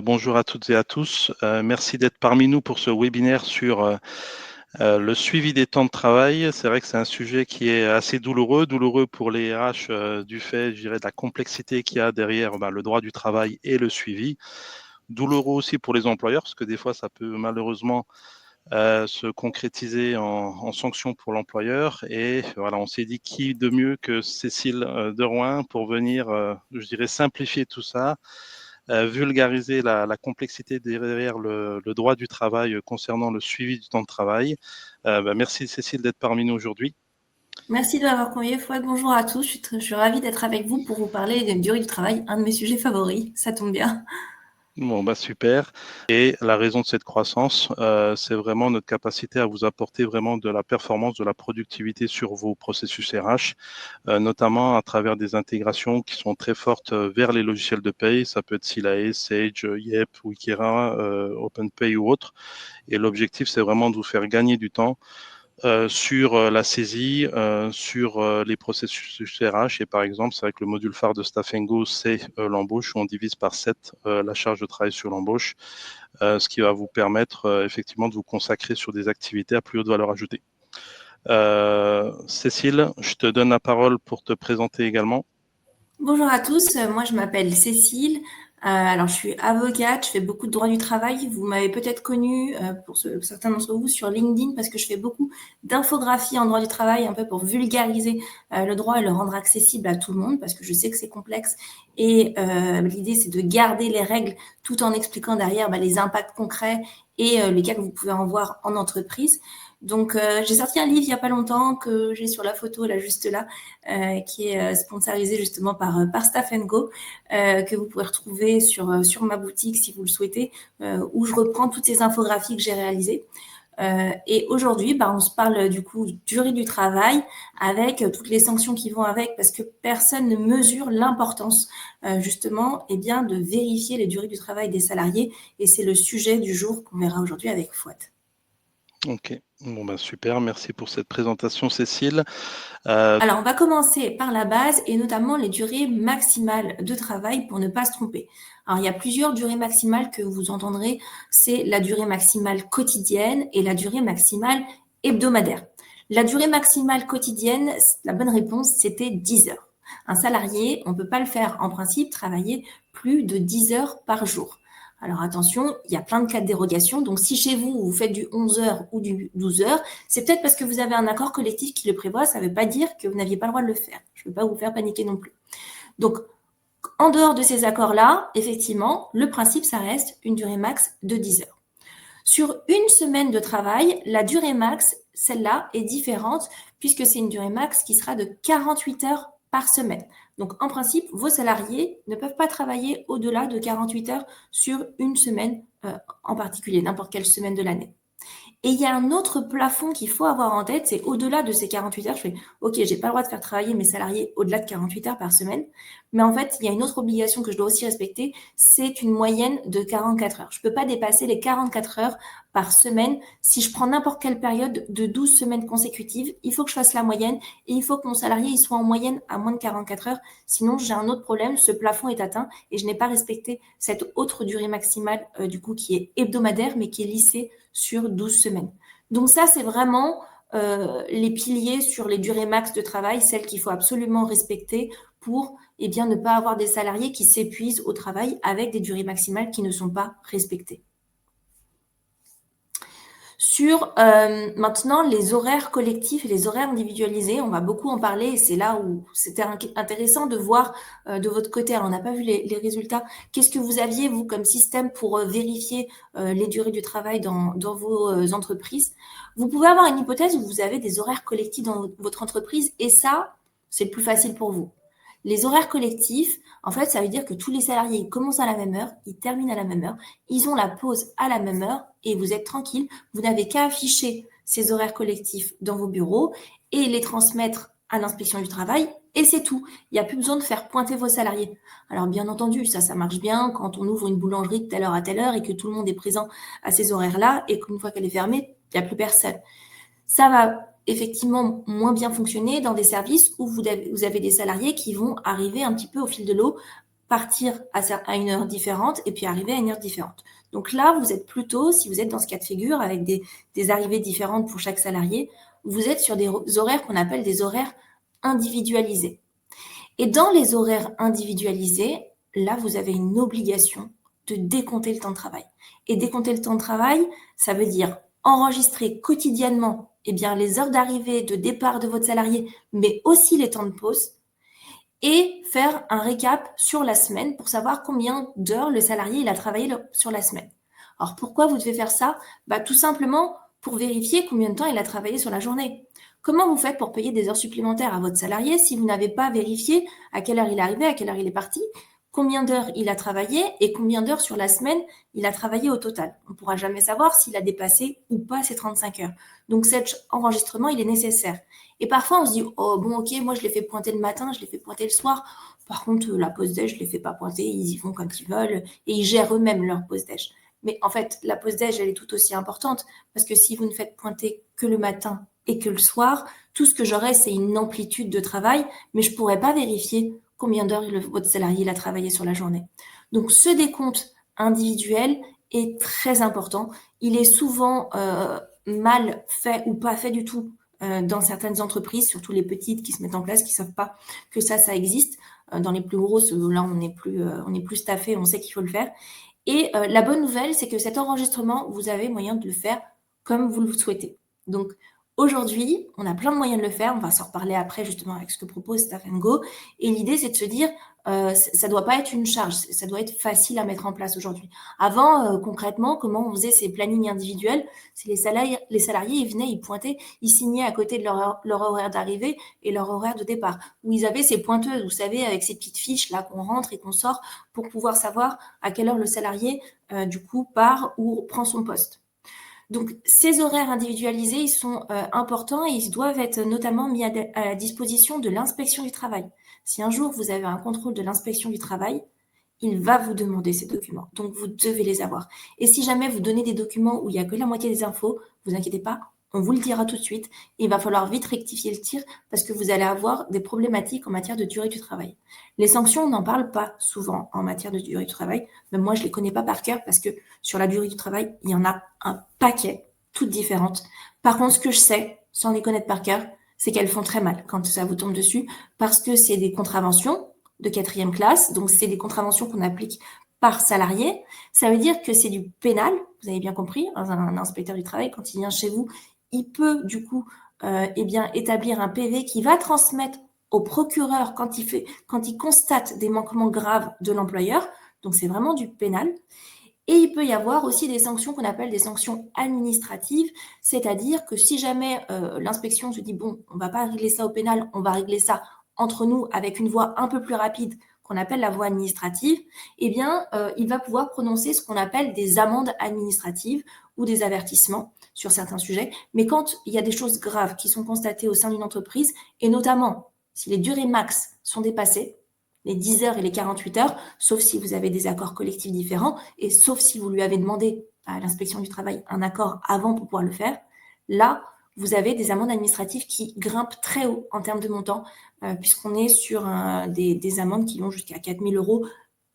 Bonjour à toutes et à tous. Merci d'être parmi nous pour ce webinaire sur le suivi des temps de travail. C'est vrai que c'est un sujet qui est assez douloureux pour les RH du fait, je dirais, de la complexité qu'il y a derrière le droit du travail et le suivi. Douloureux aussi pour les employeurs parce que des fois, ça peut malheureusement se concrétiser en sanctions pour l'employeur. Et voilà, on s'est dit qui de mieux que Cécile Derouin pour venir, je dirais, simplifier tout ça. Vulgariser la complexité derrière le droit du travail concernant le suivi du temps de travail. Merci Cécile d'être parmi nous aujourd'hui. Merci de m'avoir convié, Fouad. Bonjour à tous. Je suis ravie d'être avec vous pour vous parler de durée du travail, un de mes sujets favoris. Ça tombe bien. Bon, super. Et la raison de cette croissance, c'est vraiment notre capacité à vous apporter vraiment de la performance, de la productivité sur vos processus RH, notamment à travers des intégrations qui sont très fortes vers les logiciels de paye. Ça peut être Silae, Sage, Yep, Wikira, OpenPay ou autre. Et l'objectif, c'est vraiment de vous faire gagner du temps sur la saisie, sur les processus RH. Et par exemple, c'est vrai que le module phare de Staff & Go, c'est l'embauche, où on divise par 7 la charge de travail sur l'embauche, ce qui va vous permettre effectivement de vous consacrer sur des activités à plus haute valeur ajoutée. Cécile, je te donne la parole pour te présenter également. Bonjour à tous. Moi, je m'appelle Cécile. Alors, je suis avocate. Je fais beaucoup de droit du travail. Vous m'avez peut-être connue, pour certains d'entre vous, sur LinkedIn parce que je fais beaucoup d'infographies en droit du travail, un peu pour vulgariser le droit et le rendre accessible à tout le monde parce que je sais que c'est complexe. Et l'idée, c'est de garder les règles tout en expliquant derrière les impacts concrets et les cas que vous pouvez en voir en entreprise. Donc, j'ai sorti un livre il n'y a pas longtemps que j'ai sur la photo, là, juste là, qui est sponsorisé justement par Staff & Go, que vous pouvez retrouver sur ma boutique si vous le souhaitez, où je reprends toutes ces infographies que j'ai réalisées. Et aujourd'hui, on se parle du coup durée du travail avec toutes les sanctions qui vont avec, parce que personne ne mesure l'importance justement de vérifier les durées du travail des salariés. Et c'est le sujet du jour qu'on verra aujourd'hui avec Fouad. Ok, bon super, merci pour cette présentation Cécile. Alors, on va commencer par la base et notamment les durées maximales de travail pour ne pas se tromper. Alors, il y a plusieurs durées maximales que vous entendrez. C'est la durée maximale quotidienne et la durée maximale hebdomadaire. La durée maximale quotidienne, la bonne réponse, c'était 10 heures. Un salarié, on ne peut pas le faire en principe, travailler plus de 10 heures par jour. Alors attention, il y a plein de cas de dérogation. Donc si chez vous, vous faites du 11 heures ou du 12 heures, c'est peut-être parce que vous avez un accord collectif qui le prévoit. Ça ne veut pas dire que vous n'aviez pas le droit de le faire. Je ne veux pas vous faire paniquer non plus. Donc, en dehors de ces accords-là, effectivement, le principe, ça reste une durée max de 10 heures. Sur une semaine de travail, la durée max, celle-là, est différente puisque c'est une durée max qui sera de 48 heures par semaine. Donc, en principe, vos salariés ne peuvent pas travailler au-delà de 48 heures sur une semaine en particulier, n'importe quelle semaine de l'année. Et il y a un autre plafond qu'il faut avoir en tête, c'est au-delà de ces 48 heures. Je fais, OK, j'ai pas le droit de faire travailler mes salariés au-delà de 48 heures par semaine. Mais en fait, il y a une autre obligation que je dois aussi respecter, c'est une moyenne de 44 heures. Je peux pas dépasser les 44 heures par semaine. Si je prends n'importe quelle période de 12 semaines consécutives, il faut que je fasse la moyenne et il faut que mon salarié il soit en moyenne à moins de 44 heures. Sinon, j'ai un autre problème, ce plafond est atteint et je n'ai pas respecté cette autre durée maximale, du coup, qui est hebdomadaire, mais qui est lissée sur 12 semaines. Donc ça, c'est vraiment les piliers sur les durées max de travail, celles qu'il faut absolument respecter pour ne pas avoir des salariés qui s'épuisent au travail avec des durées maximales qui ne sont pas respectées. Sur maintenant les horaires collectifs et les horaires individualisés, on va beaucoup en parler et c'est là où c'était intéressant de voir de votre côté. Alors, on n'a pas vu les résultats. Qu'est-ce que vous aviez, vous, comme système pour vérifier les durées du travail dans vos entreprises? Vous pouvez avoir une hypothèse où vous avez des horaires collectifs dans votre entreprise et ça, c'est le plus facile pour vous. Les horaires collectifs, en fait, ça veut dire que tous les salariés commencent à la même heure, ils terminent à la même heure, ils ont la pause à la même heure et vous êtes tranquille. Vous n'avez qu'à afficher ces horaires collectifs dans vos bureaux et les transmettre à l'inspection du travail et c'est tout. Il n'y a plus besoin de faire pointer vos salariés. Alors, bien entendu, ça marche bien quand on ouvre une boulangerie de telle heure à telle heure et que tout le monde est présent à ces horaires-là et qu'une fois qu'elle est fermée, il n'y a plus personne. Ça va effectivement moins bien fonctionner dans des services où vous avez des salariés qui vont arriver un petit peu au fil de l'eau partir à une heure différente et puis arriver à une heure différente. Donc là, vous êtes plutôt, si vous êtes dans ce cas de figure, avec des arrivées différentes pour chaque salarié, vous êtes sur des horaires qu'on appelle des horaires individualisés. Et dans les horaires individualisés, là, vous avez une obligation de décompter le temps de travail. Et décompter le temps de travail, ça veut dire enregistrer quotidiennement les heures d'arrivée, de départ de votre salarié, mais aussi les temps de pause, et faire un récap sur la semaine pour savoir combien d'heures le salarié il a travaillé sur la semaine. Alors pourquoi vous devez faire ça? Tout simplement pour vérifier combien de temps il a travaillé sur la journée. Comment vous faites pour payer des heures supplémentaires à votre salarié si vous n'avez pas vérifié à quelle heure il est arrivé, à quelle heure il est parti, combien d'heures il a travaillé et combien d'heures sur la semaine il a travaillé au total? On ne pourra jamais savoir s'il a dépassé ou pas ces 35 heures. Donc cet enregistrement, il est nécessaire. Et parfois, on se dit, oh bon, ok, moi je les fais pointer le matin, je les fais pointer le soir. Par contre, la pause déj, je les fais pas pointer, ils y vont quand ils veulent et ils gèrent eux-mêmes leur pause déj. Mais en fait, la pause déj, elle est tout aussi importante parce que si vous ne faites pointer que le matin et que le soir, tout ce que j'aurai, c'est une amplitude de travail, mais je pourrais pas vérifier combien d'heures votre salarié a travaillé sur la journée. Donc, ce décompte individuel est très important. Il est souvent mal fait ou pas fait du tout dans certaines entreprises, surtout les petites qui se mettent en place, qui savent pas que ça existe. Dans les plus grosses, là, on est plus staffé, on sait qu'il faut le faire. Et la bonne nouvelle, c'est que cet enregistrement, vous avez moyen de le faire comme vous le souhaitez. Donc, aujourd'hui, on a plein de moyens de le faire. On va s'en reparler après, justement, avec ce que propose Staff & Go. Et l'idée, c'est de se dire, ça doit pas être une charge, ça doit être facile à mettre en place aujourd'hui. Avant, concrètement, comment on faisait ces plannings individuels? C'est les salariés, ils venaient, ils pointaient, ils signaient à côté de leur horaire d'arrivée et leur horaire de départ, où ils avaient ces pointeuses, vous savez, avec ces petites fiches là qu'on rentre et qu'on sort pour pouvoir savoir à quelle heure le salarié, du coup, part ou prend son poste. Donc, ces horaires individualisés, ils sont importants et ils doivent être notamment mis à la disposition de l'inspection du travail. Si un jour vous avez un contrôle de l'inspection du travail, il va vous demander ces documents. Donc, vous devez les avoir. Et si jamais vous donnez des documents où il n'y a que la moitié des infos, vous inquiétez pas, on vous le dira tout de suite. Et il va falloir vite rectifier le tir parce que vous allez avoir des problématiques en matière de durée du travail. Les sanctions, on n'en parle pas souvent en matière de durée du travail. Même moi, je ne les connais pas par cœur parce que sur la durée du travail, il y en a un paquet, toutes différentes. Par contre, ce que je sais, sans les connaître par cœur, c'est qu'elles font très mal quand ça vous tombe dessus parce que c'est des contraventions de 4e classe. Donc, c'est des contraventions qu'on applique par salarié. Ça veut dire que c'est du pénal. Vous avez bien compris. Un inspecteur du travail, quand il vient chez vous, il peut, du coup, établir un PV qui va transmettre au procureur quand il constate des manquements graves de l'employeur. Donc, c'est vraiment du pénal. Et il peut y avoir aussi des sanctions qu'on appelle des sanctions administratives, c'est-à-dire que si jamais l'inspection se dit, bon, on ne va pas régler ça au pénal, on va régler ça entre nous avec une voie un peu plus rapide qu'on appelle la voie administrative, il va pouvoir prononcer ce qu'on appelle des amendes administratives ou des avertissements sur certains sujets. Mais quand il y a des choses graves qui sont constatées au sein d'une entreprise, et notamment si les durées max sont dépassées, les 10 heures et les 48 heures, sauf si vous avez des accords collectifs différents et sauf si vous lui avez demandé à l'inspection du travail un accord avant pour pouvoir le faire, là, vous avez des amendes administratives qui grimpent très haut en termes de montant, puisqu'on est sur des amendes qui vont jusqu'à 4 000 €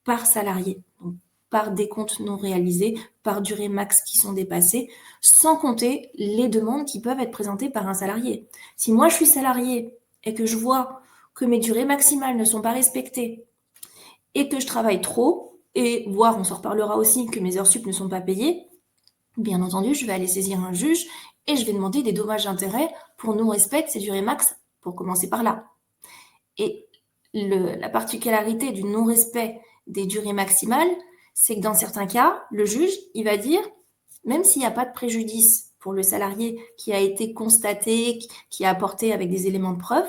par salarié, donc par décompte non réalisé, par durée max qui sont dépassées, sans compter les demandes qui peuvent être présentées par un salarié. Si moi je suis salarié et que je vois que mes durées maximales ne sont pas respectées et que je travaille trop, et voire on s'en reparlera aussi que mes heures sup ne sont pas payées, bien entendu, je vais aller saisir un juge et je vais demander des dommages d'intérêt pour non-respect de ces durées max, pour commencer par là. Et la particularité du non-respect des durées maximales, c'est que dans certains cas, le juge, il va dire, même s'il n'y a pas de préjudice pour le salarié qui a été constaté, qui a apporté avec des éléments de preuve,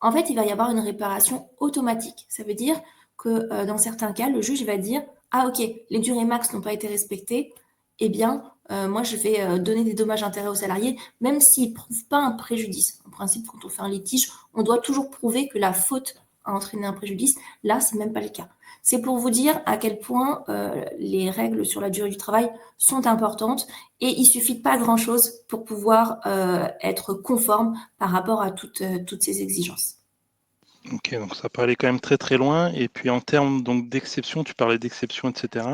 en fait, il va y avoir une réparation automatique. Ça veut dire que dans certains cas, le juge va dire « Ah ok, les durées max n'ont pas été respectées, eh bien, moi, je vais donner des dommages-intérêts aux salariés, même s'ils ne prouvent pas un préjudice. » En principe, quand on fait un litige, on doit toujours prouver que la faute a entraîné un préjudice. Là, ce n'est même pas le cas. C'est pour vous dire à quel point les règles sur la durée du travail sont importantes et il ne suffit pas grand-chose pour pouvoir être conforme par rapport à toutes ces exigences. Ok, donc ça peut aller quand même très très loin. Et puis en termes donc d'exceptions, tu parlais d'exceptions, etc.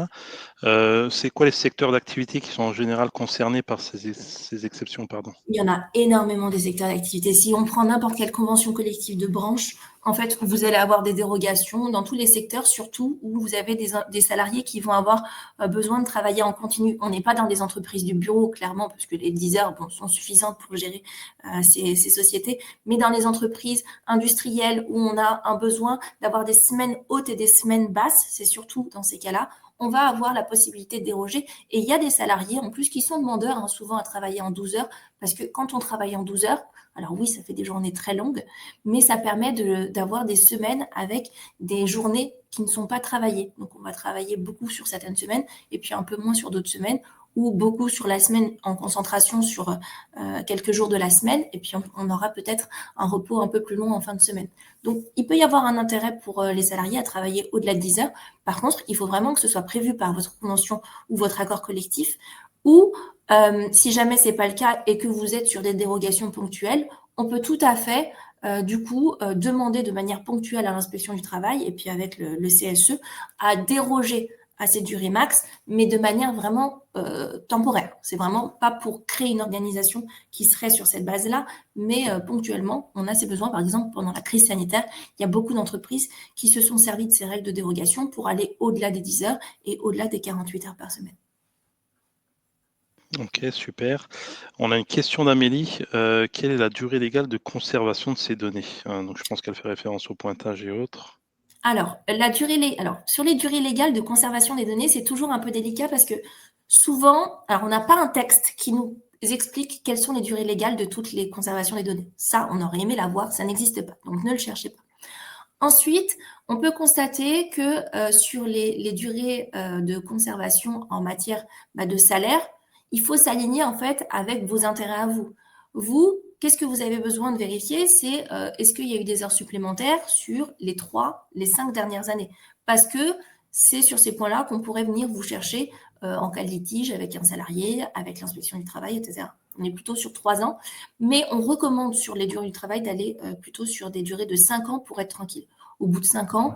C'est quoi les secteurs d'activité qui sont en général concernés par ces exceptions, pardon? Il y en a énormément des secteurs d'activité. Si on prend n'importe quelle convention collective de branche, en fait, vous allez avoir des dérogations dans tous les secteurs, surtout où vous avez des salariés qui vont avoir besoin de travailler en continu. On n'est pas dans des entreprises du bureau, clairement, parce que les 10 heures sont suffisantes pour gérer ces sociétés, mais dans les entreprises industrielles où on a un besoin d'avoir des semaines hautes et des semaines basses, c'est surtout dans ces cas-là, on va avoir la possibilité de déroger. Et il y a des salariés, en plus, qui sont demandeurs, souvent à travailler en 12 heures, parce que quand on travaille en 12 heures, alors oui, ça fait des journées très longues, mais ça permet d'avoir des semaines avec des journées qui ne sont pas travaillées. Donc, on va travailler beaucoup sur certaines semaines et puis un peu moins sur d'autres semaines, ou beaucoup sur la semaine en concentration sur quelques jours de la semaine, et puis on aura peut-être un repos un peu plus long en fin de semaine. Donc, il peut y avoir un intérêt pour les salariés à travailler au-delà de 10 heures. Par contre, il faut vraiment que ce soit prévu par votre convention ou votre accord collectif, ou si jamais c'est pas le cas et que vous êtes sur des dérogations ponctuelles, on peut tout à fait demander de manière ponctuelle à l'inspection du travail et puis avec le CSE à déroger à ces durées max, mais de manière vraiment temporaire. C'est vraiment pas pour créer une organisation qui serait sur cette base-là, mais ponctuellement, on a ces besoins. Par exemple, pendant la crise sanitaire, il y a beaucoup d'entreprises qui se sont servies de ces règles de dérogation pour aller au-delà des 10 heures et au-delà des 48 heures par semaine. Ok, super. On a une question d'Amélie. Quelle est la durée légale de conservation de ces données? Donc, je pense qu'elle fait référence au pointage et autres. Alors, sur les durées légales de conservation des données, c'est toujours un peu délicat parce que souvent, alors on n'a pas un texte qui nous explique quelles sont les durées légales de toutes les conservations des données. Ça, on aurait aimé l'avoir, ça n'existe pas. Donc, ne le cherchez pas. Ensuite, on peut constater que sur les durées de conservation en matière de salaire, il faut s'aligner en fait avec vos intérêts à vous. Vous, qu'est-ce que vous avez besoin de vérifier? C'est est-ce qu'il y a eu des heures supplémentaires sur les 5 dernières années? Parce que c'est sur ces points-là qu'on pourrait venir vous chercher en cas de litige avec un salarié, avec l'inspection du travail, etc. On est plutôt sur 3 ans, mais on recommande sur les durées du travail d'aller plutôt sur des durées de 5 ans pour être tranquille. Au bout de 5 ans,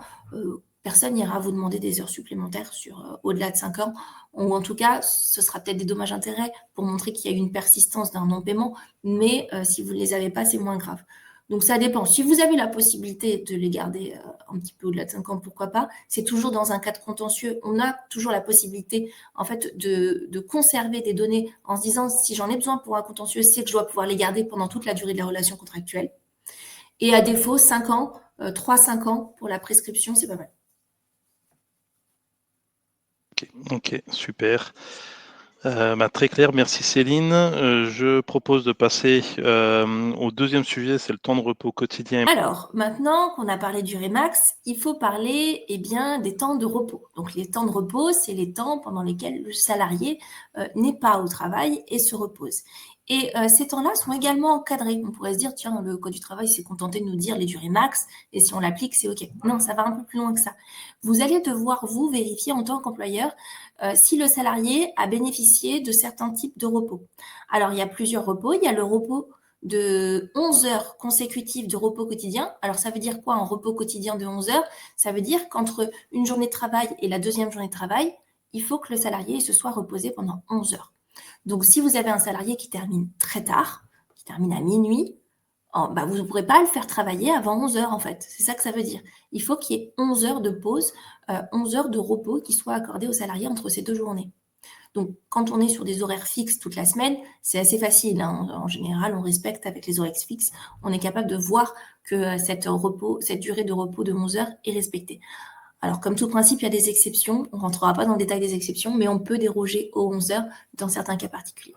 personne n'ira vous demander des heures supplémentaires sur au-delà de 5 ans, ou en tout cas, ce sera peut-être des dommages-intérêts pour montrer qu'il y a eu une persistance d'un non-paiement, mais si vous ne les avez pas, c'est moins grave. Donc ça dépend. Si vous avez la possibilité de les garder un petit peu au-delà de 5 ans, pourquoi pas? C'est toujours dans un cadre contentieux. On a toujours la possibilité en fait de conserver des données en se disant si j'en ai besoin pour un contentieux, c'est que je dois pouvoir les garder pendant toute la durée de la relation contractuelle. Et à défaut, 5 ans, 3-5 ans pour la prescription, c'est pas mal. Ok, super. Très clair, merci Céline. Je propose de passer au deuxième sujet, c'est le temps de repos quotidien. Alors, maintenant qu'on a parlé du Remax, il faut parler bien, des temps de repos. Donc, les temps de repos, c'est les temps pendant lesquels le salarié n'est pas au travail et se repose. Et ces temps-là sont également encadrés. On pourrait se dire, tiens, le Code du travail s'est contenté de nous dire les durées max, et si on l'applique, c'est OK. Non, ça va un peu plus loin que ça. Vous allez devoir, vous, vérifier en tant qu'employeur si le salarié a bénéficié de certains types de repos. Alors, il y a plusieurs repos. Il y a le repos de 11 heures consécutives de repos quotidien. Alors, ça veut dire quoi un repos quotidien de 11 heures? Ça veut dire qu'entre une journée de travail et la deuxième journée de travail, il faut que le salarié se soit reposé pendant 11 heures. Donc, si vous avez un salarié qui termine très tard, qui termine à minuit, vous ne pourrez pas le faire travailler avant 11 heures, en fait. C'est ça que ça veut dire. Il faut qu'il y ait 11 heures de pause, 11 heures de repos qui soient accordées aux salariés entre ces deux journées. Donc, quand on est sur des horaires fixes toute la semaine, c'est assez facile. En général, on respecte avec les horaires fixes. On est capable de voir que cette durée de repos de 11 heures est respectée. Alors, comme tout principe, il y a des exceptions. On ne rentrera pas dans le détail des exceptions, mais on peut déroger aux 11 heures dans certains cas particuliers.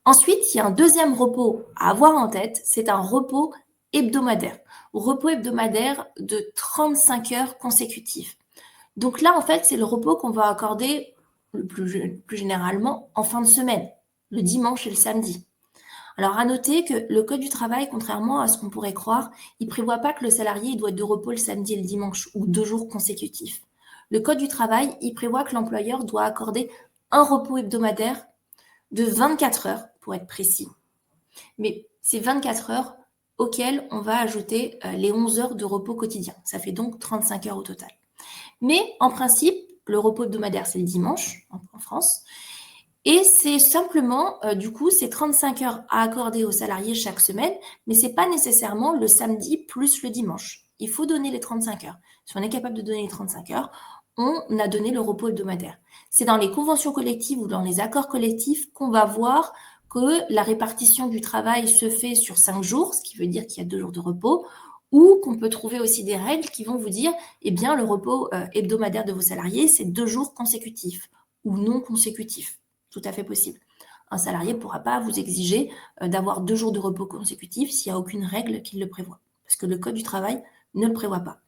Ensuite, il y a un deuxième repos à avoir en tête, c'est un repos hebdomadaire. Repos hebdomadaire de 35 heures consécutives. Donc là, en fait, c'est le repos qu'on va accorder le plus généralement en fin de semaine, le dimanche et le samedi. Alors, à noter que le Code du travail, contrairement à ce qu'on pourrait croire, il ne prévoit pas que le salarié doit être de repos le samedi et le dimanche ou 2 jours consécutifs. Le Code du travail, il prévoit que l'employeur doit accorder un repos hebdomadaire de 24 heures, pour être précis. Mais ces 24 heures auquel on va ajouter les 11 heures de repos quotidien. Ça fait donc 35 heures au total. Mais en principe, le repos hebdomadaire, c'est le dimanche en France. Et c'est simplement, du coup, c'est 35 heures à accorder aux salariés chaque semaine, mais ce n'est pas nécessairement le samedi plus le dimanche. Il faut donner les 35 heures. Si on est capable de donner les 35 heures, on a donné le repos hebdomadaire. C'est dans les conventions collectives ou dans les accords collectifs qu'on va voir que la répartition du travail se fait sur 5 jours, ce qui veut dire qu'il y a 2 jours de repos, ou qu'on peut trouver aussi des règles qui vont vous dire, eh bien, le repos hebdomadaire de vos salariés, c'est 2 jours consécutifs ou non consécutifs. Tout à fait possible. Un salarié ne pourra pas vous exiger d'avoir 2 jours de repos consécutifs s'il n'y a aucune règle qui le prévoit, parce que le Code du travail ne le prévoit pas.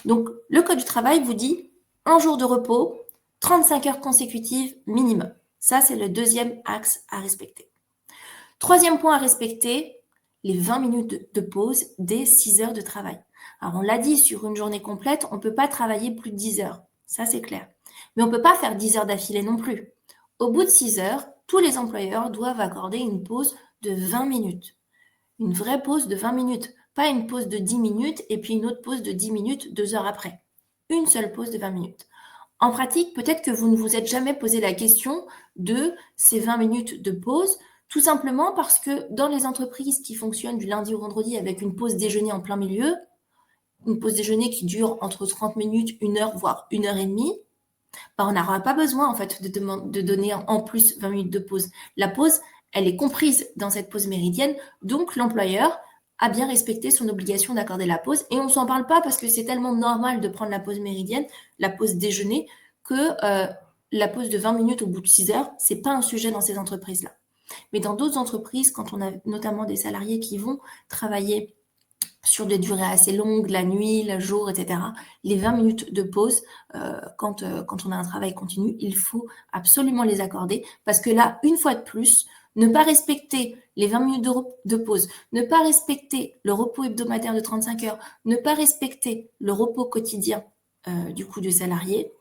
Donc, le Code du travail vous dit 1 jour de repos, 35 heures consécutives minimum. Ça, c'est le deuxième axe à respecter. Troisième point à respecter, les 20 minutes de pause dès 6 heures de travail. Alors, on l'a dit, sur une journée complète, on ne peut pas travailler plus de 10 heures. Ça, c'est clair. Mais on ne peut pas faire 10 heures d'affilée non plus. Au bout de 6 heures, tous les employeurs doivent accorder une pause de 20 minutes. Une vraie pause de 20 minutes, pas une pause de 10 minutes et puis une autre pause de 10 minutes 2 heures après. Une seule pause de 20 minutes. En pratique, peut-être que vous ne vous êtes jamais posé la question de ces 20 minutes de pause, tout simplement parce que dans les entreprises qui fonctionnent du lundi au vendredi avec une pause déjeuner en plein milieu, une pause déjeuner qui dure entre 30 minutes, 1 heure, voire 1 heure et demie, on n'aura pas besoin en fait de donner en plus 20 minutes de pause. La pause, elle est comprise dans cette pause méridienne, donc l'employeur a bien respecté son obligation d'accorder la pause. Et on ne s'en parle pas parce que c'est tellement normal de prendre la pause méridienne, la pause déjeuner, que la pause de 20 minutes au bout de 6 heures, ce n'est pas un sujet dans ces entreprises-là. Mais dans d'autres entreprises, quand on a notamment des salariés qui vont travailler sur des durées assez longues, la nuit, le jour, etc. Les 20 minutes de pause, quand on a un travail continu, il faut absolument les accorder parce que là, une fois de plus, ne pas respecter les 20 minutes de pause, ne pas respecter le repos hebdomadaire de 35 heures, ne pas respecter le repos quotidien du coup du salarié,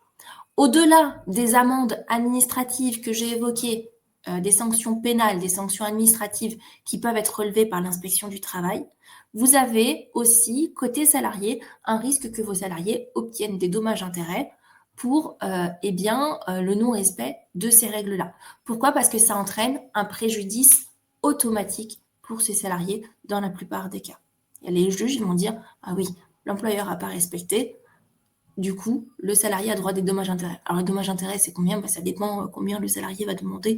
au-delà des amendes administratives que j'ai évoquées, des sanctions pénales, des sanctions administratives qui peuvent être relevées par l'inspection du travail, vous avez aussi, côté salarié, un risque que vos salariés obtiennent des dommages-intérêts pour le non-respect de ces règles-là. Pourquoi ? Parce que ça entraîne un préjudice automatique pour ces salariés dans la plupart des cas. Et les juges vont dire « Ah oui, l'employeur n'a pas respecté, du coup, le salarié a droit à des dommages-intérêts. » Alors, les dommages-intérêts, c'est combien ? Ça dépend combien le salarié va demander.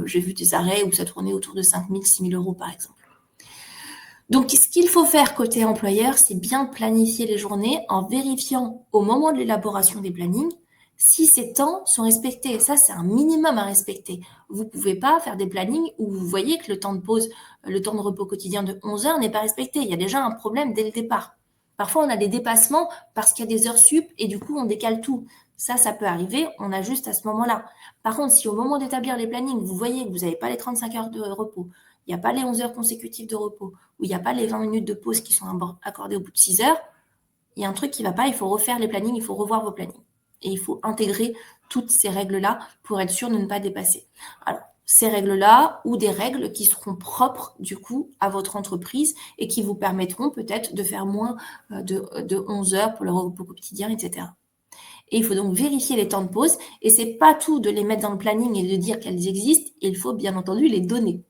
J'ai vu des arrêts où ça tournait autour de 5 000, 6 000 euros, par exemple. Donc, ce qu'il faut faire côté employeur, c'est bien planifier les journées en vérifiant au moment de l'élaboration des plannings si ces temps sont respectés. Ça, c'est un minimum à respecter. Vous ne pouvez pas faire des plannings où vous voyez que le temps de pause, le temps de repos quotidien de 11 heures n'est pas respecté. Il y a déjà un problème dès le départ. Parfois, on a des dépassements parce qu'il y a des heures sup et du coup, on décale tout. Ça peut arriver, on ajuste à ce moment-là. Par contre, si au moment d'établir les plannings, vous voyez que vous n'avez pas les 35 heures de repos, il n'y a pas les 11 heures consécutives de repos, où il n'y a pas les 20 minutes de pause qui sont accordées au bout de 6 heures, il y a un truc qui ne va pas, il faut refaire les plannings, il faut revoir vos plannings. Et il faut intégrer toutes ces règles-là pour être sûr de ne pas dépasser. Alors, ces règles-là ou des règles qui seront propres du coup à votre entreprise et qui vous permettront peut-être de faire moins de 11 heures pour le repos quotidien, etc. Et il faut donc vérifier les temps de pause et c'est pas tout de les mettre dans le planning et de dire qu'elles existent, il faut bien entendu les donner.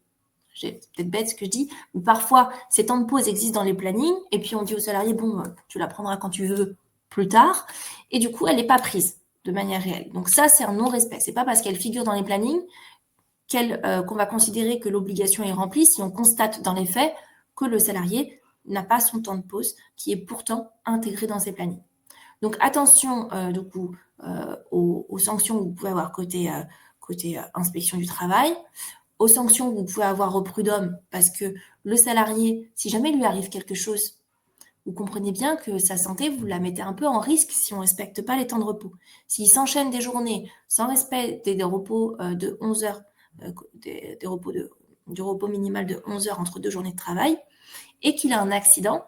C'est peut-être bête ce que je dis, mais parfois ces temps de pause existent dans les plannings et puis on dit aux salariés bon, tu la prendras quand tu veux plus tard et du coup elle n'est pas prise de manière réelle. Donc ça c'est un non-respect. C'est pas parce qu'elle figure dans les plannings qu'on va considérer que l'obligation est remplie si on constate dans les faits que le salarié n'a pas son temps de pause qui est pourtant intégré dans ses plannings. Donc attention du coup aux sanctions que vous pouvez avoir côté inspection du travail, aux sanctions que vous pouvez avoir au prud'homme parce que le salarié, si jamais il lui arrive quelque chose, vous comprenez bien que sa santé, vous la mettez un peu en risque si on ne respecte pas les temps de repos. S'il s'enchaîne des journées sans respect des repos de 11 heures, du repos minimal de 11 heures entre 2 journées de travail, et qu'il a un accident,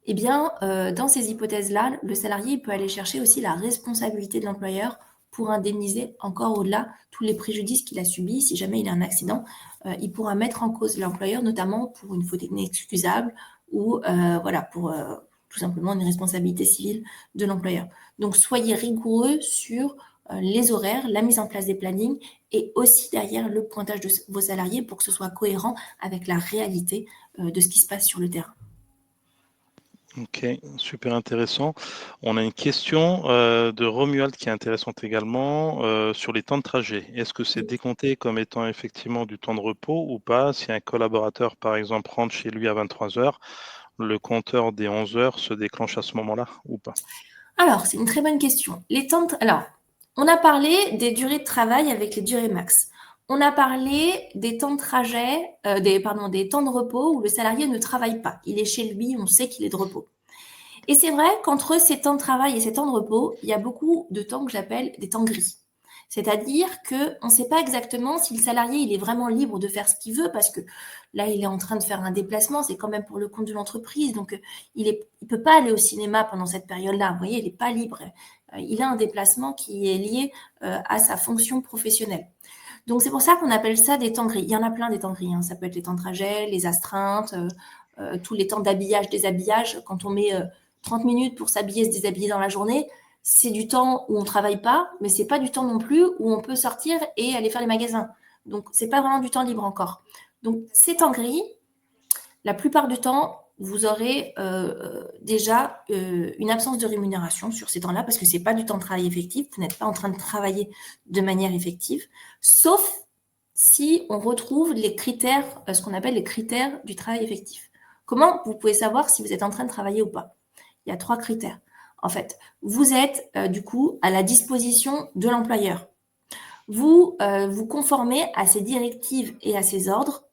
eh bien, dans ces hypothèses-là, le salarié peut aller chercher aussi la responsabilité de l'employeur pour indemniser encore au-delà tous les préjudices qu'il a subis. Si jamais il a un accident, il pourra mettre en cause l'employeur, notamment pour une faute inexcusable ou pour tout simplement une responsabilité civile de l'employeur. Donc, soyez rigoureux sur les horaires, la mise en place des plannings et aussi derrière le pointage de vos salariés pour que ce soit cohérent avec la réalité de ce qui se passe sur le terrain. Ok, super intéressant. On a une question de Romuald qui est intéressante également sur les temps de trajet. Est-ce que c'est décompté comme étant effectivement du temps de repos ou pas? Si un collaborateur, par exemple, rentre chez lui à 23 heures, le compteur des 11 heures se déclenche à ce moment-là ou pas? Alors, c'est une très bonne question. Alors, on a parlé des durées de travail avec les durées max. On a parlé des temps de trajet, des temps de repos où le salarié ne travaille pas. Il est chez lui, on sait qu'il est de repos. Et c'est vrai qu'entre ces temps de travail et ces temps de repos, il y a beaucoup de temps que j'appelle des temps gris. C'est-à-dire qu'on ne sait pas exactement si le salarié il est vraiment libre de faire ce qu'il veut parce que là, il est en train de faire un déplacement, c'est quand même pour le compte de l'entreprise. Donc, il ne peut pas aller au cinéma pendant cette période-là. Vous voyez, il n'est pas libre. Il a un déplacement qui est lié à sa fonction professionnelle. Donc, c'est pour ça qu'on appelle ça des temps gris. Il y en a plein des temps gris. Hein. Ça peut être les temps de trajet, les astreintes, tous les temps d'habillage, déshabillage. Quand on met 30 minutes pour s'habiller, se déshabiller dans la journée, c'est du temps où on ne travaille pas, mais ce n'est pas du temps non plus où on peut sortir et aller faire les magasins. Donc, ce n'est pas vraiment du temps libre encore. Donc, ces temps gris, la plupart du temps, vous aurez déjà une absence de rémunération sur ces temps-là parce que ce n'est pas du temps de travail effectif. Vous n'êtes pas en train de travailler de manière effective, sauf si on retrouve les critères, ce qu'on appelle les critères du travail effectif. Comment vous pouvez savoir si vous êtes en train de travailler ou pas? Il y a 3 critères. En fait, vous êtes du coup à la disposition de l'employeur. Vous vous conformez à ses directives et à ses ordres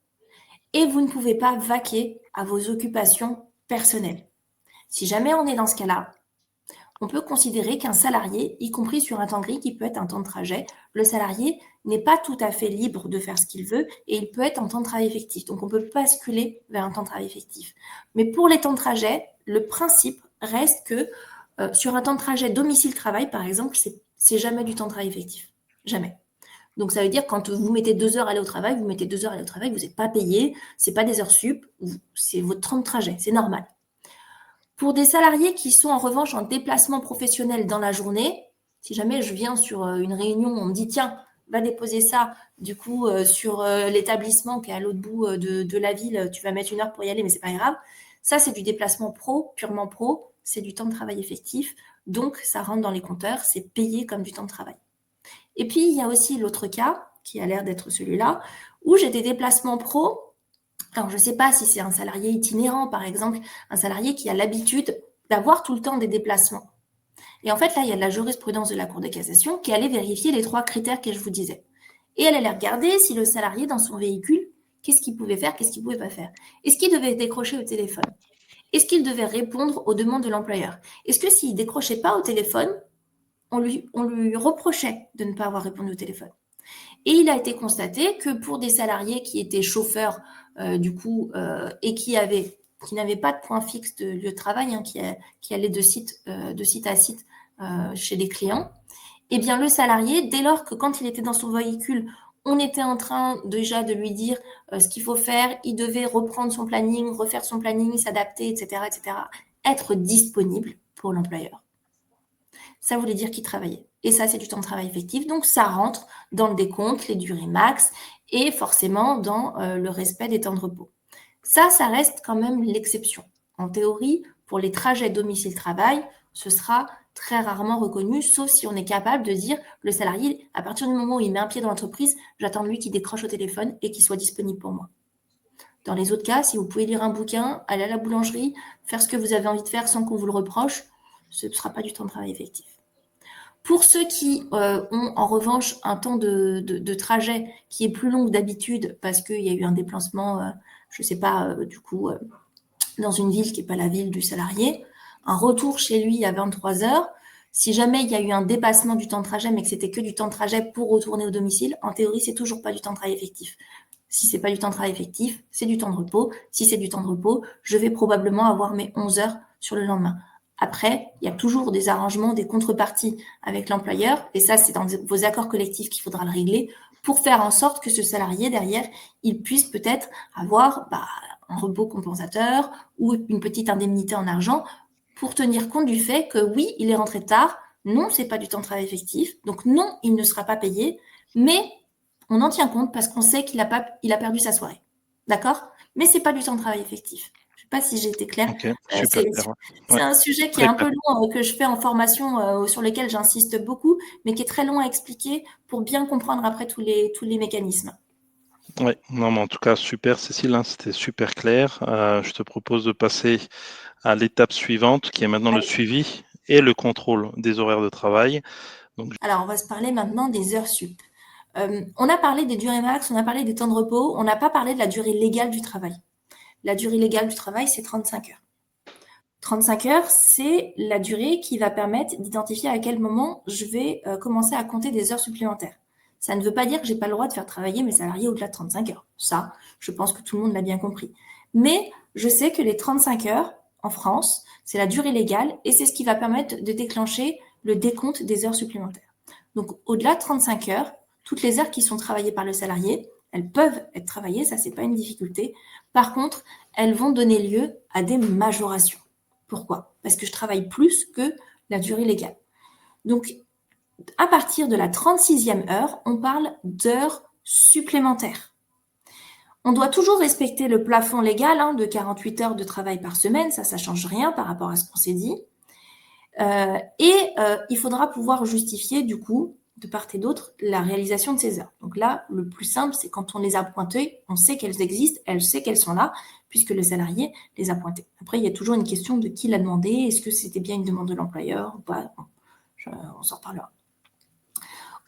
et vous ne pouvez pas vaquer à vos occupations personnelles. Si jamais on est dans ce cas-là, on peut considérer qu'un salarié, y compris sur un temps gris qui peut être un temps de trajet, le salarié n'est pas tout à fait libre de faire ce qu'il veut et il peut être en temps de travail effectif. Donc, on peut basculer vers un temps de travail effectif. Mais pour les temps de trajet, le principe reste que sur un temps de trajet domicile-travail, par exemple, c'est jamais du temps de travail effectif. Jamais. Donc, ça veut dire quand vous mettez 2 heures à aller au travail, vous mettez 2 heures à aller au travail, vous n'êtes pas payé, ce n'est pas des heures sup, c'est votre temps de trajet, c'est normal. Pour des salariés qui sont en revanche en déplacement professionnel dans la journée, si jamais je viens sur une réunion, on me dit tiens, va déposer ça du coup sur l'établissement qui est à l'autre bout de la ville, tu vas mettre 1 heure pour y aller, mais c'est pas grave. Ça, c'est du déplacement pro, purement pro, c'est du temps de travail effectif, donc ça rentre dans les compteurs, c'est payé comme du temps de travail. Et puis, il y a aussi l'autre cas, qui a l'air d'être celui-là, où j'ai des déplacements pro. Alors, je ne sais pas si c'est un salarié itinérant, par exemple, un salarié qui a l'habitude d'avoir tout le temps des déplacements. Et en fait, là, il y a de la jurisprudence de la Cour de cassation qui allait vérifier les 3 critères que je vous disais. Et elle allait regarder si le salarié, dans son véhicule, qu'est-ce qu'il pouvait faire, qu'est-ce qu'il ne pouvait pas faire. Est-ce qu'il devait décrocher au téléphone? Est-ce qu'il devait répondre aux demandes de l'employeur? Est-ce que s'il ne décrochait pas au téléphone, on lui reprochait de ne pas avoir répondu au téléphone? Et il a été constaté que pour des salariés qui étaient chauffeurs, et qui n'avaient pas de point fixe de lieu de travail, hein, qui allaient de site à site chez les clients, eh bien le salarié, dès lors que quand il était dans son véhicule, on était en train déjà de lui dire ce qu'il faut faire, il devait reprendre son planning, refaire son planning, s'adapter, etc., être disponible pour l'employeur. Ça voulait dire qu'il travaillait. Et ça, c'est du temps de travail effectif. Donc, ça rentre dans le décompte, les durées max et forcément dans le respect des temps de repos. Ça reste quand même l'exception. En théorie, pour les trajets domicile-travail, ce sera très rarement reconnu, sauf si on est capable de dire le salarié, à partir du moment où il met un pied dans l'entreprise, j'attends de lui qu'il décroche au téléphone et qu'il soit disponible pour moi. Dans les autres cas, si vous pouvez lire un bouquin, aller à la boulangerie, faire ce que vous avez envie de faire sans qu'on vous le reproche, ce ne sera pas du temps de travail effectif. Pour ceux qui ont en revanche un temps de trajet qui est plus long que d'habitude parce qu'il y a eu un déplacement, je ne sais pas, dans une ville qui n'est pas la ville du salarié, un retour chez lui à 23 heures, si jamais il y a eu un dépassement du temps de trajet, mais que c'était que du temps de trajet pour retourner au domicile, en théorie, c'est toujours pas du temps de travail effectif. Si c'est pas du temps de travail effectif, c'est du temps de repos. Si c'est du temps de repos, je vais probablement avoir mes 11 heures sur le lendemain. Après, il y a toujours des arrangements, des contreparties avec l'employeur, et ça, c'est dans vos accords collectifs qu'il faudra le régler pour faire en sorte que ce salarié, derrière, il puisse peut-être avoir un repos compensateur ou une petite indemnité en argent pour tenir compte du fait que oui, il est rentré tard, non, c'est pas du temps de travail effectif, donc non, il ne sera pas payé, mais on en tient compte parce qu'on sait qu'il a perdu sa soirée. D'accord? Mais c'est pas du temps de travail effectif. Je sais pas si j'ai été claire. Ok, super clair. C'est Ouais, un sujet qui est très un clair. peu long, que je fais en formation, sur lequel j'insiste beaucoup, mais qui est très long à expliquer pour bien comprendre après tous les mécanismes. Ouais, non, mais en tout cas, super, Cécile, hein, c'était super clair. Je te propose de passer à l'étape suivante, qui est maintenant le suivi et le contrôle des horaires de travail. Donc, Alors, on va se parler maintenant des heures sup. On a parlé des durées max, on a parlé des temps de repos, on n'a pas parlé de la durée légale du travail. La durée légale du travail, c'est 35 heures. 35 heures, c'est la durée qui va permettre d'identifier à quel moment je vais commencer à compter des heures supplémentaires. Ça ne veut pas dire que j'ai pas le droit de faire travailler mes salariés au-delà de 35 heures. Ça, je pense que tout le monde l'a bien compris. Mais je sais que les 35 heures en France, c'est la durée légale et c'est ce qui va permettre de déclencher le décompte des heures supplémentaires. Donc, au-delà de 35 heures, toutes les heures qui sont travaillées par le salarié, elles peuvent être travaillées, ça, c'est pas une difficulté. Par contre, elles vont donner lieu à des majorations. Pourquoi? Parce que je travaille plus que la durée légale. Donc, à partir de la 36e heure, on parle d'heures supplémentaires. On doit toujours respecter le plafond légal de 48 heures de travail par semaine, ça ne change rien par rapport à ce qu'on s'est dit. Il faudra pouvoir justifier, du coup, de part et d'autre, la réalisation de ces heures. Donc là, le plus simple, c'est quand on les a pointées, on sait qu'elles existent, elle sait qu'elles sont là, puisque le salarié les a pointées. Après, il y a toujours une question de qui l'a demandé, est-ce que c'était bien une demande de l'employeur ou pas? On s'en reparlera.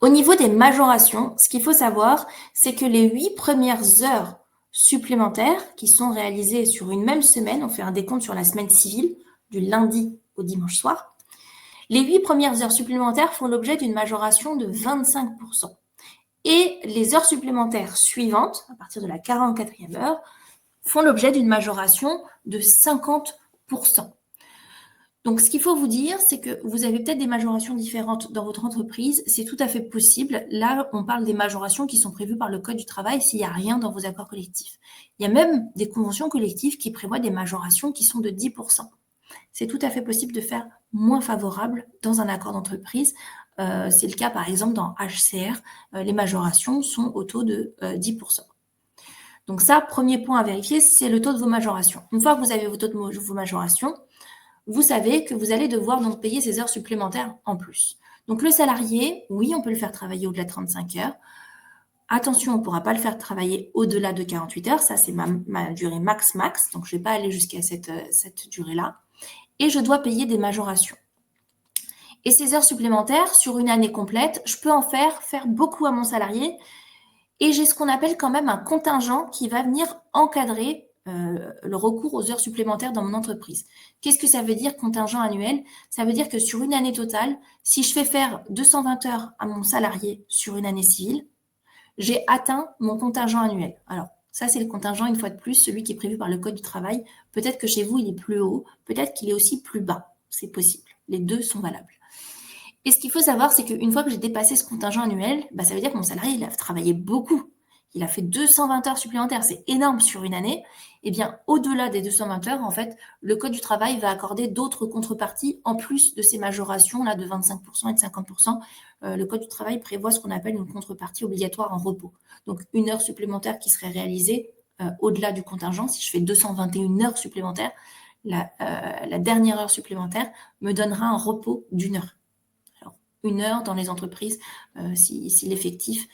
Au niveau des majorations, ce qu'il faut savoir, c'est que les 8 premières heures supplémentaires qui sont réalisées sur une même semaine, on fait un décompte sur la semaine civile, du lundi au dimanche soir, les 8 premières heures supplémentaires font l'objet d'une majoration de 25%. Et les heures supplémentaires suivantes, à partir de la 44e heure, font l'objet d'une majoration de 50%. Donc, ce qu'il faut vous dire, c'est que vous avez peut-être des majorations différentes dans votre entreprise. C'est tout à fait possible. Là, on parle des majorations qui sont prévues par le Code du travail s'il n'y a rien dans vos accords collectifs. Il y a même des conventions collectives qui prévoient des majorations qui sont de 10%. C'est tout à fait possible de faire moins favorable dans un accord d'entreprise. C'est le cas, par exemple, dans HCR. Les majorations sont au taux de 10%. Donc ça, premier point à vérifier, c'est le taux de vos majorations. Une fois que vous avez vos taux de vos majorations, vous savez que vous allez devoir donc payer ces heures supplémentaires en plus. Donc le salarié, oui, on peut le faire travailler au-delà de 35 heures. Attention, on ne pourra pas le faire travailler au-delà de 48 heures. Ça, c'est ma durée max. Donc, je ne vais pas aller jusqu'à cette durée-là. Et je dois payer des majorations. Et ces heures supplémentaires, sur une année complète, je peux en faire beaucoup à mon salarié. Et j'ai ce qu'on appelle quand même un contingent qui va venir encadrer le recours aux heures supplémentaires dans mon entreprise. Qu'est-ce que ça veut dire, contingent annuel? Ça veut dire que sur une année totale, si je fais faire 220 heures à mon salarié sur une année civile, j'ai atteint mon contingent annuel. Alors, ça, c'est le contingent, une fois de plus, celui qui est prévu par le Code du travail. Peut-être que chez vous, il est plus haut, peut-être qu'il est aussi plus bas. C'est possible. Les deux sont valables. Et ce qu'il faut savoir, c'est qu'une fois que j'ai dépassé ce contingent annuel, ça veut dire que mon salarié, il a travaillé beaucoup. Il a fait 220 heures supplémentaires, c'est énorme sur une année. Eh bien, au-delà des 220 heures, en fait, le Code du travail va accorder d'autres contreparties en plus de ces majorations là de 25% et de 50%. Le Code du travail prévoit ce qu'on appelle une contrepartie obligatoire en repos. Donc, une heure supplémentaire qui serait réalisée au-delà du contingent. Si je fais 221 heures supplémentaires, la dernière heure supplémentaire me donnera un repos d'une heure. Alors, une heure dans les entreprises, si l'effectif,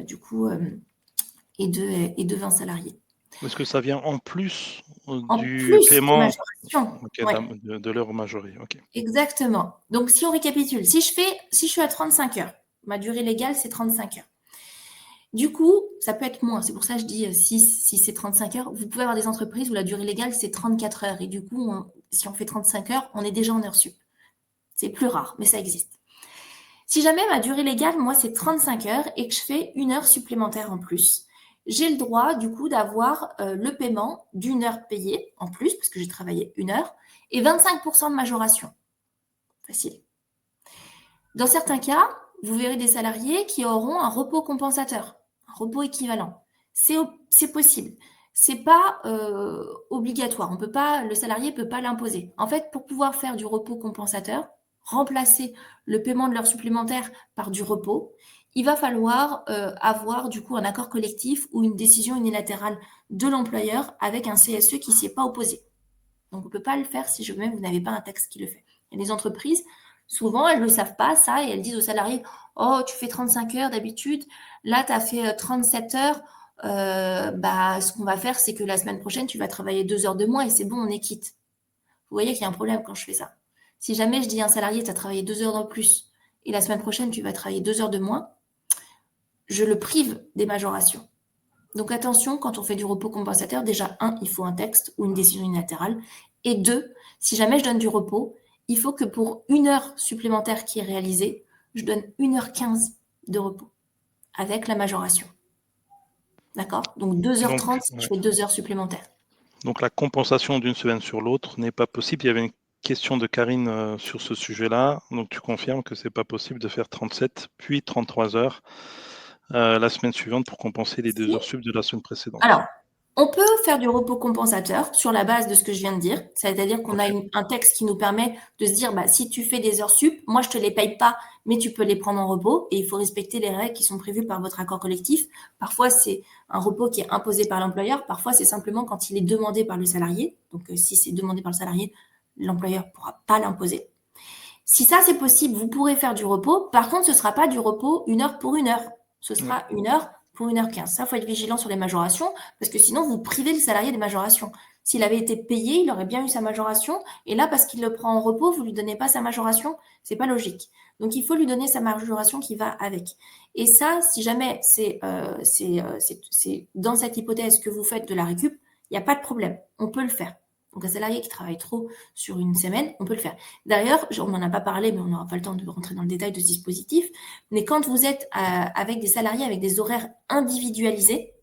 du coup, est de 20 salariés. est-ce que ça vient en plus En du plus des paiement majorations. Ouais. de l'heure majorée? Okay. Exactement. Donc, si on récapitule, si je suis à 35 heures, ma durée légale, c'est 35 heures. Du coup, ça peut être moins. C'est pour ça que je dis si c'est 35 heures. Vous pouvez avoir des entreprises où la durée légale, c'est 34 heures. Et du coup, si on fait 35 heures, on est déjà en heure sup. C'est plus rare, mais ça existe. Si jamais ma durée légale, moi, c'est 35 heures et que je fais une heure supplémentaire en plus, j'ai le droit, du coup, d'avoir le paiement d'une heure payée en plus, parce que j'ai travaillé une heure, et 25% de majoration. Facile. Dans certains cas, vous verrez des salariés qui auront un repos compensateur, un repos équivalent. C'est possible. C'est pas obligatoire. Le salarié peut pas l'imposer. En fait, pour pouvoir faire du repos compensateur, remplacer le paiement de l'heure supplémentaire par du repos, il va falloir avoir du coup un accord collectif ou une décision unilatérale de l'employeur avec un CSE qui s'y est pas opposé. Donc, on ne peut pas le faire si vous n'avez pas un texte qui le fait. Il y a des entreprises, souvent, elles ne le savent pas, ça, et elles disent aux salariés, oh, tu fais 35 heures d'habitude, là, tu as fait 37 heures, ce qu'on va faire, c'est que la semaine prochaine, tu vas travailler 2 heures de moins et c'est bon, on est quitte. Vous voyez qu'il y a un problème quand je fais ça. Si jamais je dis à un salarié, tu as travaillé 2 heures de plus et la semaine prochaine, tu vas travailler 2 heures de moins, je le prive des majorations. Donc attention, quand on fait du repos compensateur, déjà, il faut un texte ou une décision unilatérale. Et 2, si jamais je donne du repos, il faut que pour 1 heure supplémentaire qui est réalisée, je donne 1h15 de repos avec la majoration. D'accord? Donc 2h30 si je fais 2 heures supplémentaires. Donc la compensation d'une semaine sur l'autre n'est pas possible. Il y avait une question de Karine sur ce sujet-là. Donc tu confirmes que c'est pas possible de faire 37 puis 33 heures la semaine suivante pour compenser les 2 heures sup de la semaine précédente. Alors, on peut faire du repos compensateur sur la base de ce que je viens de dire. C'est-à-dire qu'on a un texte qui nous permet de se dire, si tu fais des heures sup, moi je te les paye pas, mais tu peux les prendre en repos et il faut respecter les règles qui sont prévues par votre accord collectif. Parfois, c'est un repos qui est imposé par l'employeur. Parfois, c'est simplement quand il est demandé par le salarié. Donc, si c'est demandé par le salarié, l'employeur ne pourra pas l'imposer. Si ça, c'est possible, vous pourrez faire du repos. Par contre, ce ne sera pas du repos 1 heure pour 1 heure. Ce sera 1 heure pour 1h15. Ça, il faut être vigilant sur les majorations parce que sinon, vous privez le salarié des majorations. S'il avait été payé, il aurait bien eu sa majoration. Et là, parce qu'il le prend en repos, vous ne lui donnez pas sa majoration. C'est pas logique. Donc, il faut lui donner sa majoration qui va avec. Et ça, si jamais c'est dans cette hypothèse que vous faites de la récup, il n'y a pas de problème. On peut le faire. Donc, un salarié qui travaille trop sur une semaine, on peut le faire. D'ailleurs, on n'en a pas parlé, mais on n'aura pas le temps de rentrer dans le détail de ce dispositif. Mais quand vous êtes avec des salariés avec des horaires individualisés,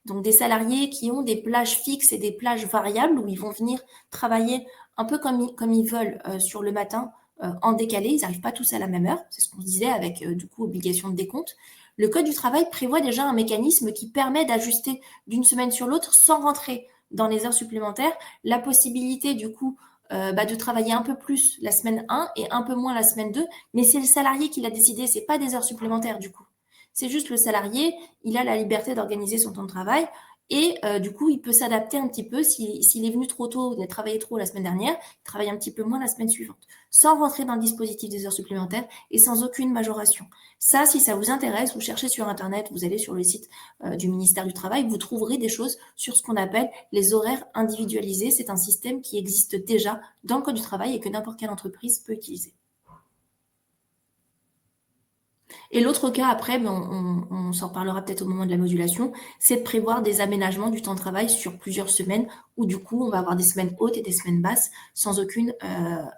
donc des salariés qui ont des plages fixes et des plages variables où ils vont venir travailler un peu comme ils veulent sur le matin en décalé, ils n'arrivent pas tous à la même heure, c'est ce qu'on se disait avec du coup obligation de décompte. Le Code du travail prévoit déjà un mécanisme qui permet d'ajuster d'une semaine sur l'autre sans rentrer dans les heures supplémentaires, la possibilité du coup de travailler un peu plus la semaine 1 et un peu moins la semaine 2, mais c'est le salarié qui l'a décidé, c'est pas des heures supplémentaires du coup. C'est juste le salarié, il a la liberté d'organiser son temps de travail et du coup, il peut s'adapter un petit peu. S'il est venu trop tôt, il a travaillé trop la semaine dernière, il travaille un petit peu moins la semaine suivante, sans rentrer dans le dispositif des heures supplémentaires et sans aucune majoration. Ça, si ça vous intéresse, vous cherchez sur Internet, vous allez sur le site du ministère du Travail, vous trouverez des choses sur ce qu'on appelle les horaires individualisés. C'est un système qui existe déjà dans le Code du travail et que n'importe quelle entreprise peut utiliser. Et l'autre cas, après, on s'en reparlera peut-être au moment de la modulation, c'est de prévoir des aménagements du temps de travail sur plusieurs semaines, où du coup, on va avoir des semaines hautes et des semaines basses, sans aucune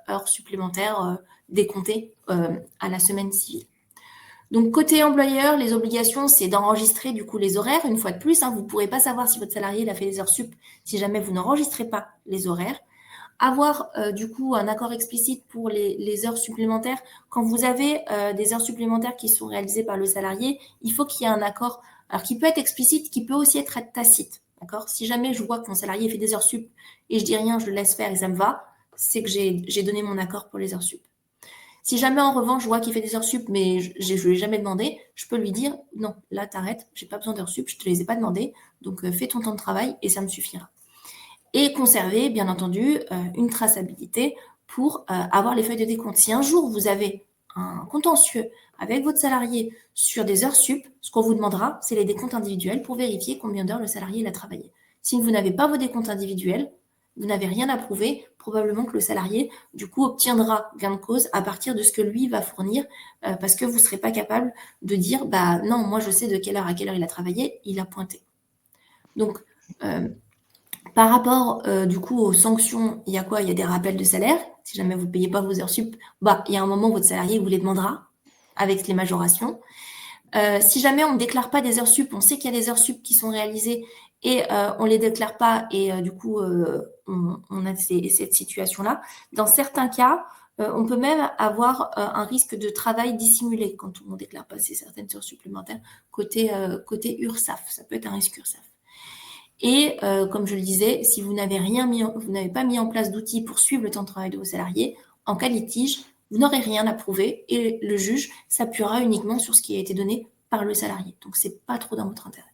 heure supplémentaire décomptée à la semaine civile. Donc, côté employeur, les obligations, c'est d'enregistrer du coup les horaires. Une fois de plus, vous ne pourrez pas savoir si votre salarié a fait des heures sup si jamais vous n'enregistrez pas les horaires. Avoir du coup un accord explicite pour les heures supplémentaires. Quand vous avez des heures supplémentaires qui sont réalisées par le salarié, il faut qu'il y ait un accord, alors qui peut être explicite, qui peut aussi être tacite. D'accord ? Si jamais je vois que mon salarié fait des heures sup et je dis rien, je le laisse faire et ça me va, c'est que j'ai donné mon accord pour les heures sup. Si jamais en revanche je vois qu'il fait des heures sup mais je ne lui ai jamais demandé, je peux lui dire non, là t'arrêtes, j'ai pas besoin d'heures sup, je te les ai pas demandées, donc fais ton temps de travail et ça me suffira. Et conserver, bien entendu, une traçabilité pour avoir les feuilles de décompte. Si un jour, vous avez un contentieux avec votre salarié sur des heures sup, ce qu'on vous demandera, c'est les décomptes individuels pour vérifier combien d'heures le salarié a travaillé. Si vous n'avez pas vos décomptes individuels, vous n'avez rien à prouver, probablement que le salarié, du coup, obtiendra gain de cause à partir de ce que lui va fournir, parce que vous ne serez pas capable de dire, non, moi je sais de quelle heure à quelle heure il a travaillé, il a pointé. Donc, par rapport, du coup, aux sanctions, il y a quoi ? Il y a des rappels de salaire. Si jamais vous ne payez pas vos heures sup, il y a un moment où votre salarié vous les demandera avec les majorations. Si jamais on ne déclare pas des heures sup, on sait qu'il y a des heures sup qui sont réalisées et on ne les déclare pas et du coup, on a cette situation-là. Dans certains cas, On peut même avoir un risque de travail dissimulé quand on ne déclare pas certaines heures supplémentaires côté URSSAF. Ça peut être un risque URSSAF. Et comme je le disais, si vous n'avez pas mis en place d'outils pour suivre le temps de travail de vos salariés, en cas de litige, vous n'aurez rien à prouver et le juge s'appuiera uniquement sur ce qui a été donné par le salarié. Donc, c'est pas trop dans votre intérêt.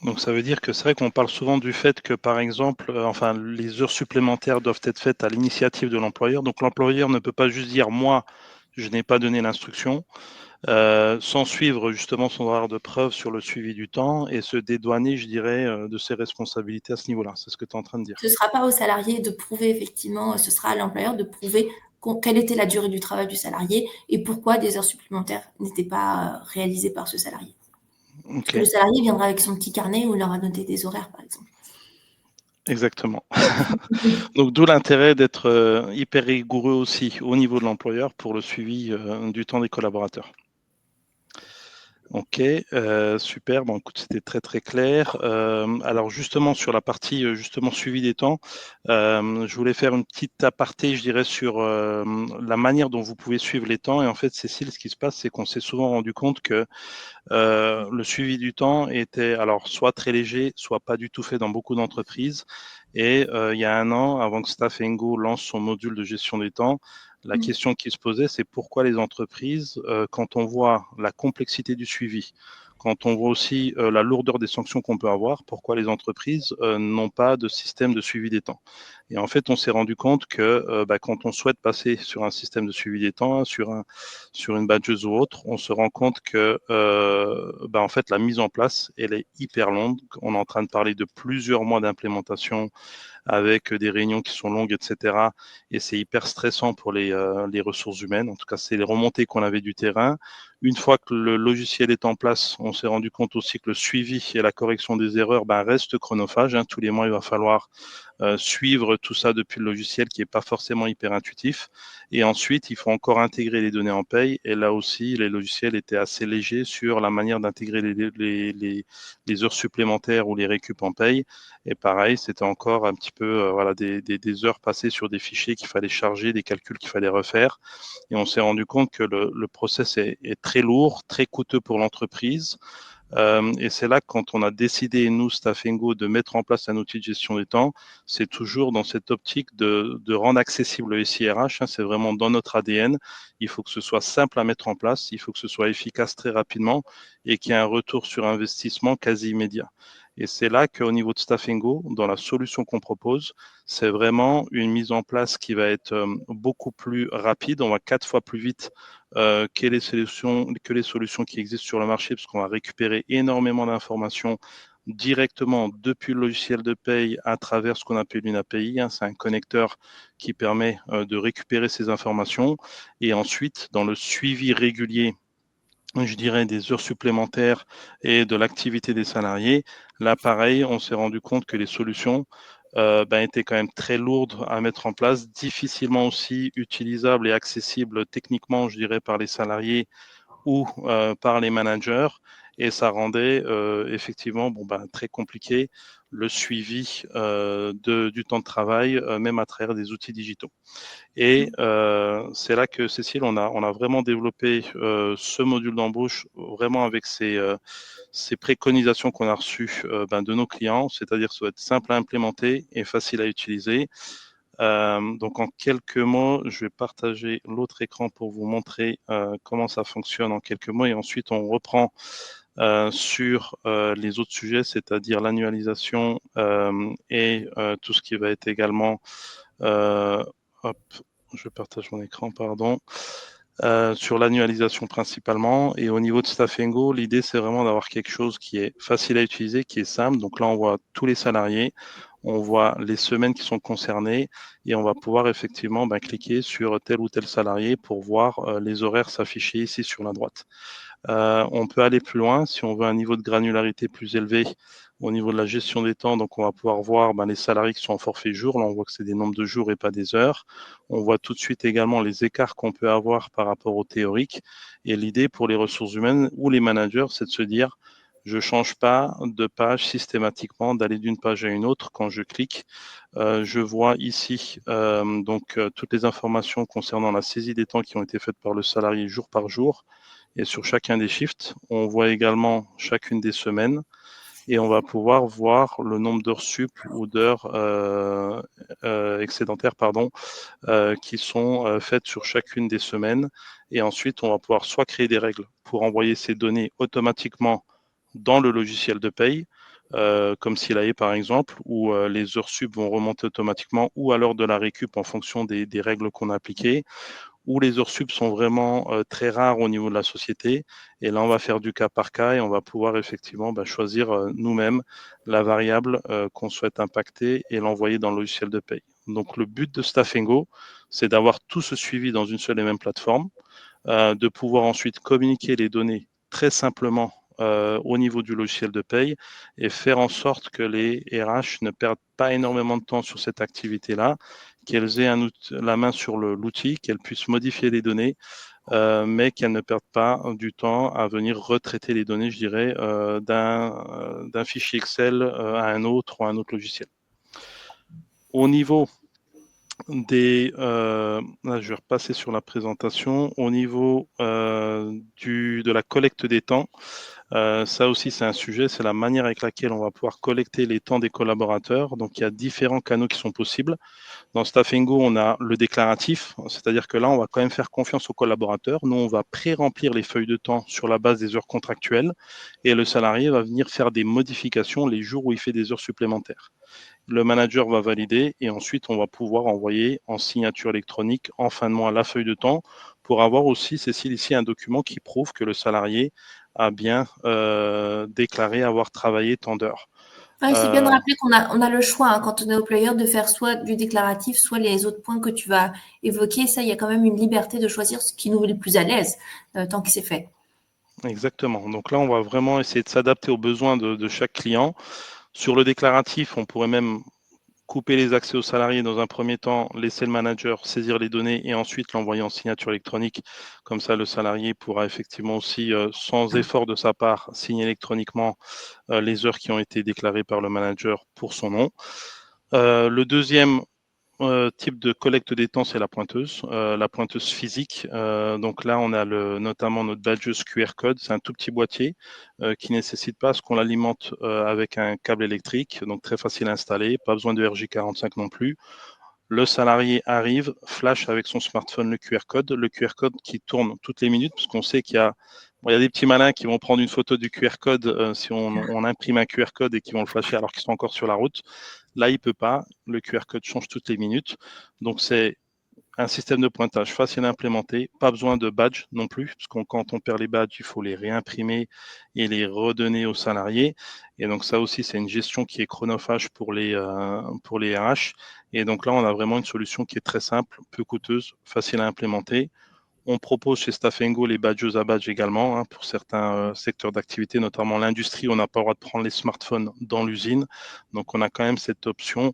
Donc ça veut dire que c'est vrai qu'on parle souvent du fait que, par exemple, les heures supplémentaires doivent être faites à l'initiative de l'employeur. Donc l'employeur ne peut pas juste dire moi, je n'ai pas donné l'instruction, sans suivre justement son devoir de preuve sur le suivi du temps et se dédouaner, je dirais, de ses responsabilités à ce niveau-là. C'est ce que tu es en train de dire. Ce ne sera pas au salarié de prouver effectivement, ce sera à l'employeur de prouver quelle était la durée du travail du salarié et pourquoi des heures supplémentaires n'étaient pas réalisées par ce salarié. Okay. Parce que le salarié viendra avec son petit carnet où il aura noté des horaires, par exemple. Exactement. Donc d'où l'intérêt d'être hyper rigoureux aussi au niveau de l'employeur pour le suivi du temps des collaborateurs. Ok, super. Bon, écoute, c'était très très clair. Alors justement sur la partie justement suivi des temps, je voulais faire une petite aparté, je dirais, sur la manière dont vous pouvez suivre les temps. Et en fait, Cécile, ce qui se passe, c'est qu'on s'est souvent rendu compte que le suivi du temps était alors soit très léger, soit pas du tout fait dans beaucoup d'entreprises. Et il y a un an, avant que Staff & Go lance son module de gestion des temps, la question qui se posait, c'est pourquoi les entreprises, quand on voit la complexité du suivi, quand on voit aussi la lourdeur des sanctions qu'on peut avoir, pourquoi les entreprises n'ont pas de système de suivi des temps. Et en fait, on s'est rendu compte que quand on souhaite passer sur un système de suivi des temps, sur une badgeuse ou autre, on se rend compte que en fait, la mise en place, elle est hyper longue. On est en train de parler de plusieurs mois d'implémentation avec des réunions qui sont longues, etc. Et c'est hyper stressant pour les ressources humaines. En tout cas, c'est les remontées qu'on avait du terrain. Une fois que le logiciel est en place, on s'est rendu compte aussi que le suivi et la correction des erreurs reste chronophage. Tous les mois, il va falloir suivre tout ça depuis le logiciel qui n'est pas forcément hyper intuitif. Et ensuite, il faut encore intégrer les données en paye. Et là aussi, les logiciels étaient assez légers sur la manière d'intégrer les heures supplémentaires ou les récup en paye. Et pareil, c'était encore un petit peu des heures passées sur des fichiers qu'il fallait charger, des calculs qu'il fallait refaire. Et on s'est rendu compte que le process est très lourd, très coûteux pour l'entreprise. Et c'est là que quand on a décidé, nous, Staff & Go, de mettre en place un outil de gestion des temps, c'est toujours dans cette optique de rendre accessible le SIRH. C'est vraiment dans notre ADN. Il faut que ce soit simple à mettre en place, il faut que ce soit efficace très rapidement et qu'il y ait un retour sur investissement quasi immédiat. Et c'est là qu'au niveau de Staff & Go, dans la solution qu'on propose, c'est vraiment une mise en place qui va être beaucoup plus rapide. On va 4 fois plus vite que les solutions qui existent sur le marché, parce qu'on va récupérer énormément d'informations directement depuis le logiciel de paye à travers ce qu'on appelle une API. C'est un connecteur qui permet de récupérer ces informations. Et ensuite, dans le suivi régulier, je dirais, des heures supplémentaires et de l'activité des salariés, là, pareil, on s'est rendu compte que les solutions étaient quand même très lourdes à mettre en place, difficilement aussi utilisables et accessibles techniquement, je dirais, par les salariés ou par les managers. Et ça rendait effectivement très compliqué le suivi du temps de travail, même à travers des outils digitaux. Et c'est là que, Cécile, on a vraiment développé ce module d'embauche vraiment avec ces préconisations qu'on a reçues de nos clients, c'est-à-dire que ça doit être simple à implémenter et facile à utiliser. Donc en quelques mots, je vais partager l'autre écran pour vous montrer comment ça fonctionne en quelques mots et ensuite on reprend sur les autres sujets, c'est-à-dire l'annualisation et tout ce qui va être également je partage mon écran, pardon. Sur l'annualisation principalement. Et au niveau de Staff & Go, l'idée, c'est vraiment d'avoir quelque chose qui est facile à utiliser, qui est simple. Donc là, on voit tous les salariés, on voit les semaines qui sont concernées et on va pouvoir effectivement cliquer sur tel ou tel salarié pour voir les horaires s'afficher ici sur la droite. On peut aller plus loin si on veut un niveau de granularité plus élevé au niveau de la gestion des temps. Donc, on va pouvoir voir les salariés qui sont en forfait jour. Là, on voit que c'est des nombres de jours et pas des heures. On voit tout de suite également les écarts qu'on peut avoir par rapport au théorique. Et l'idée pour les ressources humaines ou les managers, c'est de se dire, Je ne change pas de page systématiquement, d'aller d'une page à une autre. Quand je clique, je vois ici toutes les informations concernant la saisie des temps qui ont été faites par le salarié jour par jour et sur chacun des shifts. On voit également chacune des semaines et on va pouvoir voir le nombre d'heures sup ou d'heures excédentaires qui sont faites sur chacune des semaines. Et ensuite, on va pouvoir soit créer des règles pour envoyer ces données automatiquement dans le logiciel de paye, comme SILAE par exemple, où les heures sup vont remonter automatiquement, ou à l'heure de la récup en fonction des règles qu'on a appliquées, où les heures sup sont vraiment très rares au niveau de la société. Et là, on va faire du cas par cas et on va pouvoir effectivement choisir nous-mêmes la variable qu'on souhaite impacter et l'envoyer dans le logiciel de paye. Donc, le but de Staffingo, c'est d'avoir tout ce suivi dans une seule et même plateforme, de pouvoir ensuite communiquer les données très simplement au niveau du logiciel de paye et faire en sorte que les RH ne perdent pas énormément de temps sur cette activité-là, qu'elles aient la main sur l'outil, qu'elles puissent modifier les données, mais qu'elles ne perdent pas du temps à venir retraiter les données, je dirais, d'un fichier Excel à un autre ou à un autre logiciel. Au niveau là, je vais repasser sur la présentation. Au niveau de la collecte des temps, ça aussi c'est un sujet, c'est la manière avec laquelle on va pouvoir collecter les temps des collaborateurs. Donc il y a différents canaux qui sont possibles. Dans Staffingo, on a le déclaratif, c'est-à-dire que là, on va quand même faire confiance aux collaborateurs. Nous, on va pré-remplir les feuilles de temps sur la base des heures contractuelles et le salarié va venir faire des modifications les jours où il fait des heures supplémentaires. Le manager va valider et ensuite on va pouvoir envoyer en signature électronique en fin de mois la feuille de temps pour avoir aussi, Cécile, ici un document qui prouve que le salarié a bien déclaré avoir travaillé tant d'heures. Ouais, c'est bien de rappeler qu'on a le choix quand on est employeur de faire soit du déclaratif, soit les autres points que tu vas évoquer. Ça, il y a quand même une liberté de choisir ce qui nous met le plus à l'aise tant que c'est fait. Exactement. Donc là, on va vraiment essayer de s'adapter aux besoins de chaque client. Sur le déclaratif, on pourrait même couper les accès aux salariés dans un premier temps, laisser le manager saisir les données et ensuite l'envoyer en signature électronique. Comme ça, le salarié pourra effectivement aussi, sans effort de sa part, signer électroniquement les heures qui ont été déclarées par le manager pour son nom. Le deuxième type de collecte des temps, c'est la pointeuse physique. Donc là, on a notamment notre badgeuse QR code. C'est un tout petit boîtier qui nécessite pas ce qu'on l'alimente avec un câble électrique, donc très facile à installer, pas besoin de RJ45 non plus. Le salarié arrive, flash avec son smartphone le QR code qui tourne toutes les minutes, parce qu'on sait qu'il y a des petits malins qui vont prendre une photo du QR code si on imprime un QR code et qui vont le flasher alors qu'ils sont encore sur la route. Là, il ne peut pas. Le QR code change toutes les minutes. Donc, c'est un système de pointage facile à implémenter. Pas besoin de badge non plus, parce que quand on perd les badges, il faut les réimprimer et les redonner aux salariés. Et donc, ça aussi, c'est une gestion qui est chronophage pour les RH. Et donc là, on a vraiment une solution qui est très simple, peu coûteuse, facile à implémenter. On propose chez Staffingo les badges à badge également pour certains secteurs d'activité, notamment l'industrie. On n'a pas le droit de prendre les smartphones dans l'usine. Donc, on a quand même cette option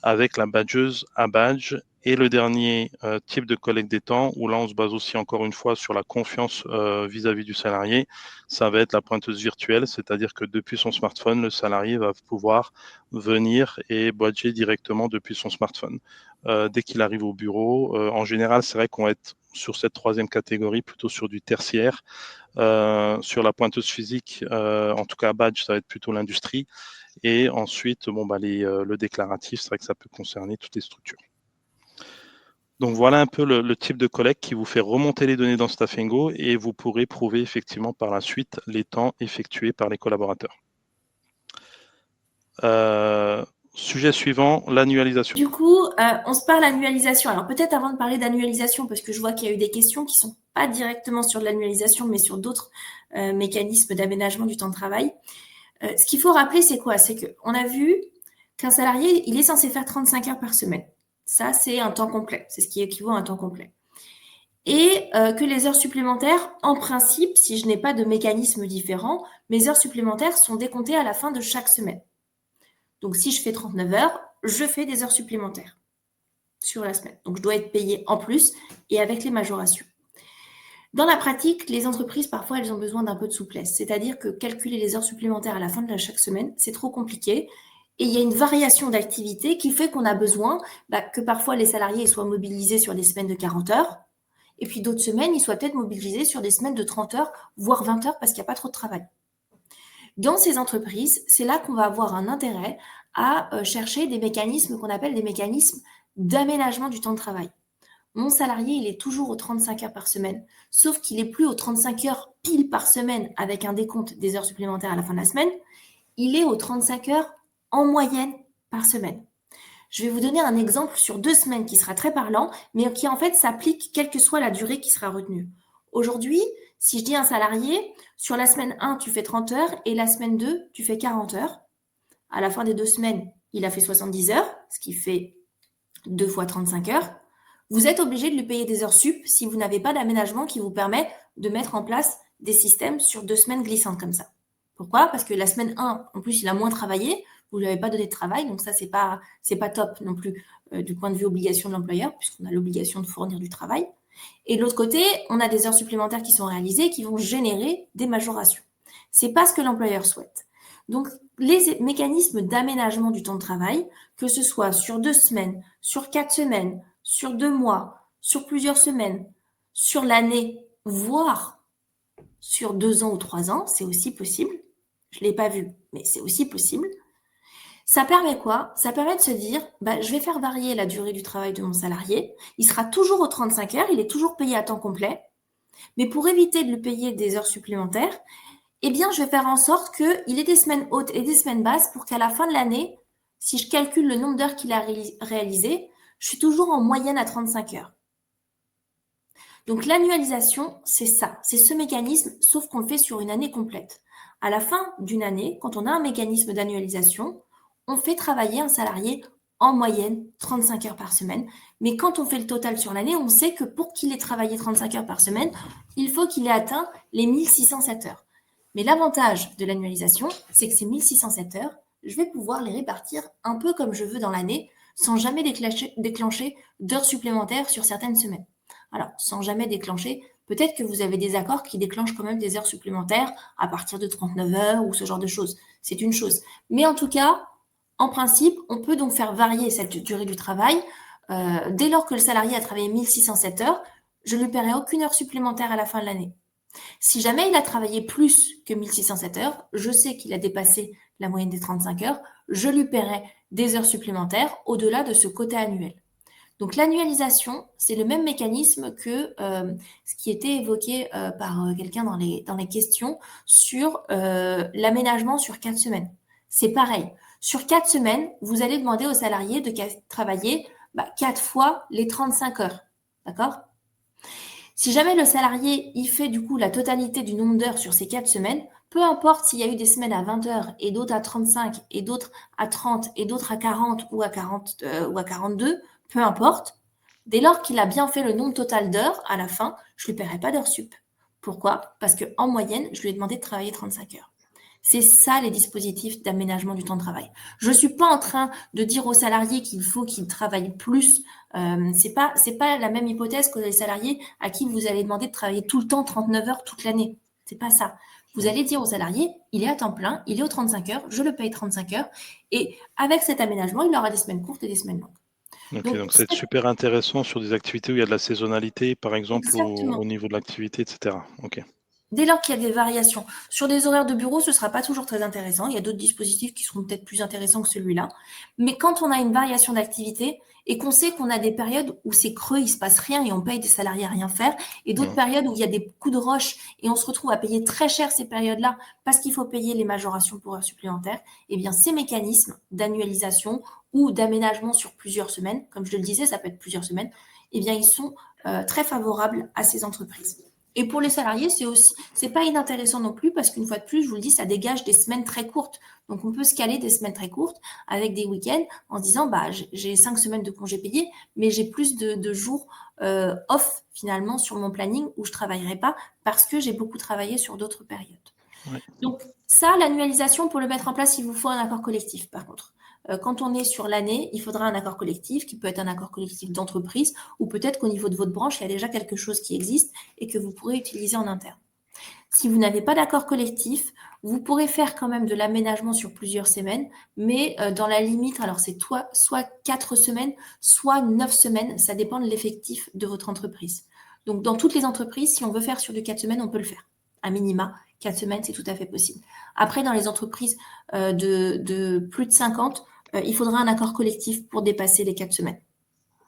avec la badgeuse à badge. Et le dernier type de collecte des temps, où là, on se base aussi encore une fois sur la confiance vis-à-vis du salarié, ça va être la pointeuse virtuelle, c'est-à-dire que depuis son smartphone, le salarié va pouvoir venir et badger directement depuis son smartphone. Dès qu'il arrive au bureau, en général, c'est vrai qu'on va être sur cette troisième catégorie, plutôt sur du tertiaire. Sur la pointeuse physique, en tout cas badge, ça va être plutôt l'industrie. Et ensuite, le déclaratif, c'est vrai que ça peut concerner toutes les structures. Donc voilà un peu le type de collecte qui vous fait remonter les données dans Staffingo et vous pourrez prouver effectivement par la suite les temps effectués par les collaborateurs. Sujet suivant, l'annualisation. Du coup, on se parle annualisation. Alors peut-être avant de parler d'annualisation, parce que je vois qu'il y a eu des questions qui ne sont pas directement sur l'annualisation, mais sur d'autres mécanismes d'aménagement du temps de travail. Ce qu'il faut rappeler, c'est quoi? C'est qu'on a vu qu'un salarié, il est censé faire 35 heures par semaine. Ça, c'est un temps complet. C'est ce qui équivaut à un temps complet. Et que les heures supplémentaires, en principe, si je n'ai pas de mécanisme différent, mes heures supplémentaires sont décomptées à la fin de chaque semaine. Donc, si je fais 39 heures, je fais des heures supplémentaires sur la semaine. Donc, je dois être payée en plus et avec les majorations. Dans la pratique, les entreprises, parfois, elles ont besoin d'un peu de souplesse. C'est-à-dire que calculer les heures supplémentaires à la fin de chaque semaine, c'est trop compliqué. Et il y a une variation d'activité qui fait qu'on a besoin que parfois les salariés soient mobilisés sur des semaines de 40 heures. Et puis d'autres semaines, ils soient peut-être mobilisés sur des semaines de 30 heures, voire 20 heures parce qu'il n'y a pas trop de travail. Dans ces entreprises, c'est là qu'on va avoir un intérêt à chercher des mécanismes qu'on appelle des mécanismes d'aménagement du temps de travail. Mon salarié, il est toujours aux 35 heures par semaine, sauf qu'il n'est plus aux 35 heures pile par semaine avec un décompte des heures supplémentaires à la fin de la semaine. Il est aux 35 heures en moyenne par semaine. Je vais vous donner un exemple sur 2 semaines qui sera très parlant, mais qui en fait s'applique quelle que soit la durée qui sera retenue. Aujourd'hui, si je dis à un salarié, sur la semaine 1, tu fais 30 heures et la semaine 2, tu fais 40 heures. À la fin des 2 semaines, il a fait 70 heures, ce qui fait 2 fois 35 heures. Vous êtes obligé de lui payer des heures sup si vous n'avez pas d'aménagement qui vous permet de mettre en place des systèmes sur 2 semaines glissantes comme ça. Pourquoi? Parce que la semaine 1, en plus, il a moins travaillé, vous ne lui avez pas donné de travail, donc ça, c'est pas top non plus du point de vue obligation de l'employeur, puisqu'on a l'obligation de fournir du travail. Et de l'autre côté, on a des heures supplémentaires qui sont réalisées qui vont générer des majorations. C'est pas ce que l'employeur souhaite. Donc, les mécanismes d'aménagement du temps de travail, que ce soit sur 2 semaines, sur 4 semaines, sur 2 mois, sur plusieurs semaines, sur l'année, voire sur 2 ans ou 3 ans, c'est aussi possible. Je ne l'ai pas vu, mais c'est aussi possible. Ça permet quoi? Ça permet de se dire, je vais faire varier la durée du travail de mon salarié. Il sera toujours aux 35 heures, il est toujours payé à temps complet. Mais pour éviter de lui payer des heures supplémentaires, je vais faire en sorte qu'il ait des semaines hautes et des semaines basses pour qu'à la fin de l'année, si je calcule le nombre d'heures qu'il a réalisé, je suis toujours en moyenne à 35 heures. Donc l'annualisation, c'est ça, c'est ce mécanisme, sauf qu'on le fait sur une année complète. À la fin d'une année, quand on a un mécanisme d'annualisation, on fait travailler un salarié en moyenne 35 heures par semaine. Mais quand on fait le total sur l'année, on sait que pour qu'il ait travaillé 35 heures par semaine, il faut qu'il ait atteint les 1607 heures. Mais l'avantage de l'annualisation, c'est que ces 1607 heures, je vais pouvoir les répartir un peu comme je veux dans l'année, sans jamais déclencher d'heures supplémentaires sur certaines semaines. Alors, sans jamais déclencher, peut-être que vous avez des accords qui déclenchent quand même des heures supplémentaires à partir de 39 heures ou ce genre de choses. C'est une chose. Mais en tout cas, en principe, on peut donc faire varier cette durée du travail. Dès lors que le salarié a travaillé 1607 heures, je ne lui paierai aucune heure supplémentaire à la fin de l'année. Si jamais il a travaillé plus que 1607 heures, je sais qu'il a dépassé la moyenne des 35 heures, je lui paierai des heures supplémentaires au-delà de ce quota annuel. Donc l'annualisation, c'est le même mécanisme que ce qui était évoqué par quelqu'un dans les questions sur l'aménagement sur 4 semaines. C'est pareil. Sur 4 semaines, vous allez demander aux salariés de travailler 4 fois les 35 heures. D'accord? Si jamais le salarié y fait du coup la totalité du nombre d'heures sur ces 4 semaines, peu importe s'il y a eu des semaines à 20 heures et d'autres à 35 et d'autres à 30 et d'autres à 40 ou à 42, peu importe, dès lors qu'il a bien fait le nombre total d'heures, à la fin, je ne lui paierai pas d'heures sup. Pourquoi? Parce qu'en moyenne, je lui ai demandé de travailler 35 heures. C'est ça les dispositifs d'aménagement du temps de travail. Je ne suis pas en train de dire aux salariés qu'il faut qu'ils travaillent plus. C'est pas la même hypothèse que les salariés à qui vous allez demander de travailler tout le temps 39 heures toute l'année. C'est pas ça. Vous allez dire aux salariés, il est à temps plein, il est aux 35 heures, je le paye 35 heures. Et avec cet aménagement, il aura des semaines courtes et des semaines longues. Ok, donc c'est super intéressant sur des activités où il y a de la saisonnalité, par exemple au niveau de l'activité, etc. Ok. Dès lors qu'il y a des variations sur des horaires de bureau, ce ne sera pas toujours très intéressant. Il y a d'autres dispositifs qui seront peut-être plus intéressants que celui-là. Mais quand on a une variation d'activité et qu'on sait qu'on a des périodes où c'est creux, il ne se passe rien et on paye des salariés à rien faire, et d'autres périodes où il y a des coups de roche et on se retrouve à payer très cher ces périodes-là parce qu'il faut payer les majorations pour heures supplémentaires, eh bien ces mécanismes d'annualisation ou d'aménagement sur plusieurs semaines, comme je le disais, ça peut être plusieurs semaines, eh bien ils sont très favorables à ces entreprises. Et pour les salariés, c'est pas inintéressant non plus parce qu'une fois de plus, je vous le dis, ça dégage des semaines très courtes. Donc, on peut se caler des semaines très courtes avec des week-ends en se disant, j'ai 5 semaines de congés payés, mais j'ai plus de jours off finalement sur mon planning où je travaillerai pas parce que j'ai beaucoup travaillé sur d'autres périodes. Ouais. Donc, ça, l'annualisation, pour le mettre en place, il vous faut un accord collectif par contre. quand on est sur l'année, il faudra un accord collectif qui peut être un accord collectif d'entreprise ou peut-être qu'au niveau de votre branche, il y a déjà quelque chose qui existe et que vous pourrez utiliser en interne. Si vous n'avez pas d'accord collectif, vous pourrez faire quand même de l'aménagement sur plusieurs semaines, mais dans la limite, alors c'est soit 4 semaines, soit 9 semaines, ça dépend de l'effectif de votre entreprise. Donc dans toutes les entreprises, si on veut faire sur du 4 semaines, on peut le faire. À minima, 4 semaines, c'est tout à fait possible. Après, dans les entreprises de plus de 50, il faudra un accord collectif pour dépasser les 4 semaines.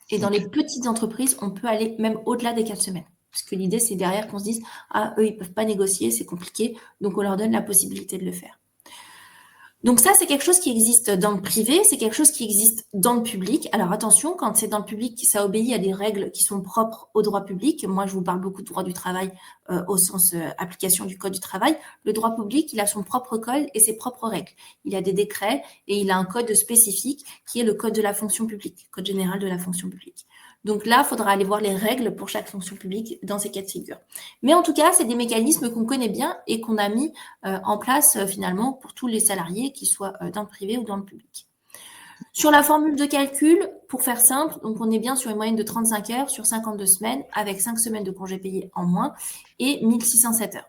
Et dans les petites entreprises, on peut aller même au-delà des 4 semaines. Parce que l'idée, c'est derrière qu'on se dise, ah, eux, ils peuvent pas négocier, c'est compliqué. Donc, on leur donne la possibilité de le faire. Donc ça, c'est quelque chose qui existe dans le privé, c'est quelque chose qui existe dans le public. Alors attention, quand c'est dans le public, ça obéit à des règles qui sont propres au droit public. Moi, je vous parle beaucoup de droit du travail au sens application du Code du travail. Le droit public, il a son propre code et ses propres règles. Il a des décrets et il a un code spécifique qui est le Code de la fonction publique, Code général de la fonction publique. Donc là, il faudra aller voir les règles pour chaque fonction publique dans ces cas de figure. Mais en tout cas, c'est des mécanismes qu'on connaît bien et qu'on a mis en place finalement pour tous les salariés, qu'ils soient dans le privé ou dans le public. Sur la formule de calcul, pour faire simple, donc on est bien sur une moyenne de 35 heures sur 52 semaines avec 5 semaines de congés payés en moins et 1607 heures.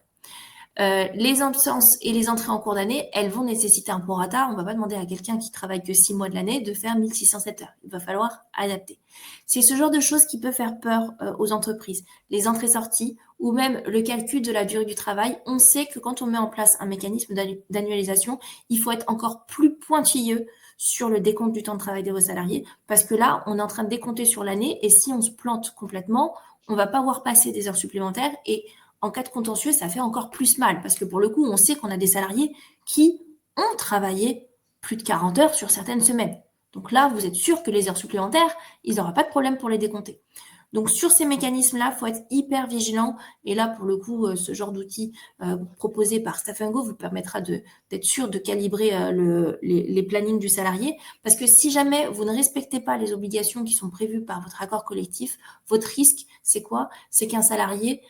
Les absences et les entrées en cours d'année, elles vont nécessiter un prorata. On ne va pas demander à quelqu'un qui travaille que 6 mois de l'année de faire 1607 heures. Il va falloir adapter. C'est ce genre de choses qui peut faire peur aux entreprises. Les entrées-sorties ou même le calcul de la durée du travail. On sait que quand on met en place un mécanisme d'annualisation, il faut être encore plus pointilleux sur le décompte du temps de travail de vos salariés parce que là, on est en train de décompter sur l'année et si on se plante complètement, on ne va pas voir passer des heures supplémentaires et en cas de contentieux, ça fait encore plus mal parce que pour le coup, on sait qu'on a des salariés qui ont travaillé plus de 40 heures sur certaines semaines. Donc là, vous êtes sûr que les heures supplémentaires, ils n'auront pas de problème pour les décompter. Donc sur ces mécanismes-là, il faut être hyper vigilant. Et là, pour le coup, ce genre d'outil proposé par Staff & Go vous permettra d'être sûr de calibrer les plannings du salarié. Parce que si jamais vous ne respectez pas les obligations qui sont prévues par votre accord collectif, votre risque, c'est quoi? C'est qu'un salarié,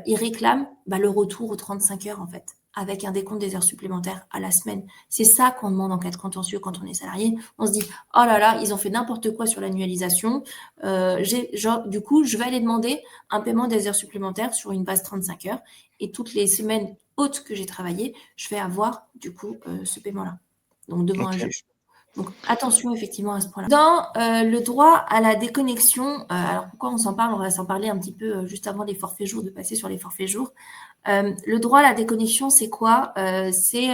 il réclame le retour aux 35 heures en fait, avec un décompte des heures supplémentaires à la semaine. C'est ça qu'on demande en cas de contentieux quand on est salarié. On se dit, oh là là, ils ont fait n'importe quoi sur l'annualisation. Du coup, je vais aller demander un paiement des heures supplémentaires sur une base 35 heures. Et toutes les semaines hautes que j'ai travaillées, je vais avoir du coup ce paiement-là. Donc devant un juge. Donc attention effectivement à ce point-là. Dans le droit à la déconnexion, alors pourquoi on s'en parle? On va s'en parler un petit peu juste avant les forfaits jours, de passer sur les forfaits jours. Le droit à la déconnexion, c'est quoi? C'est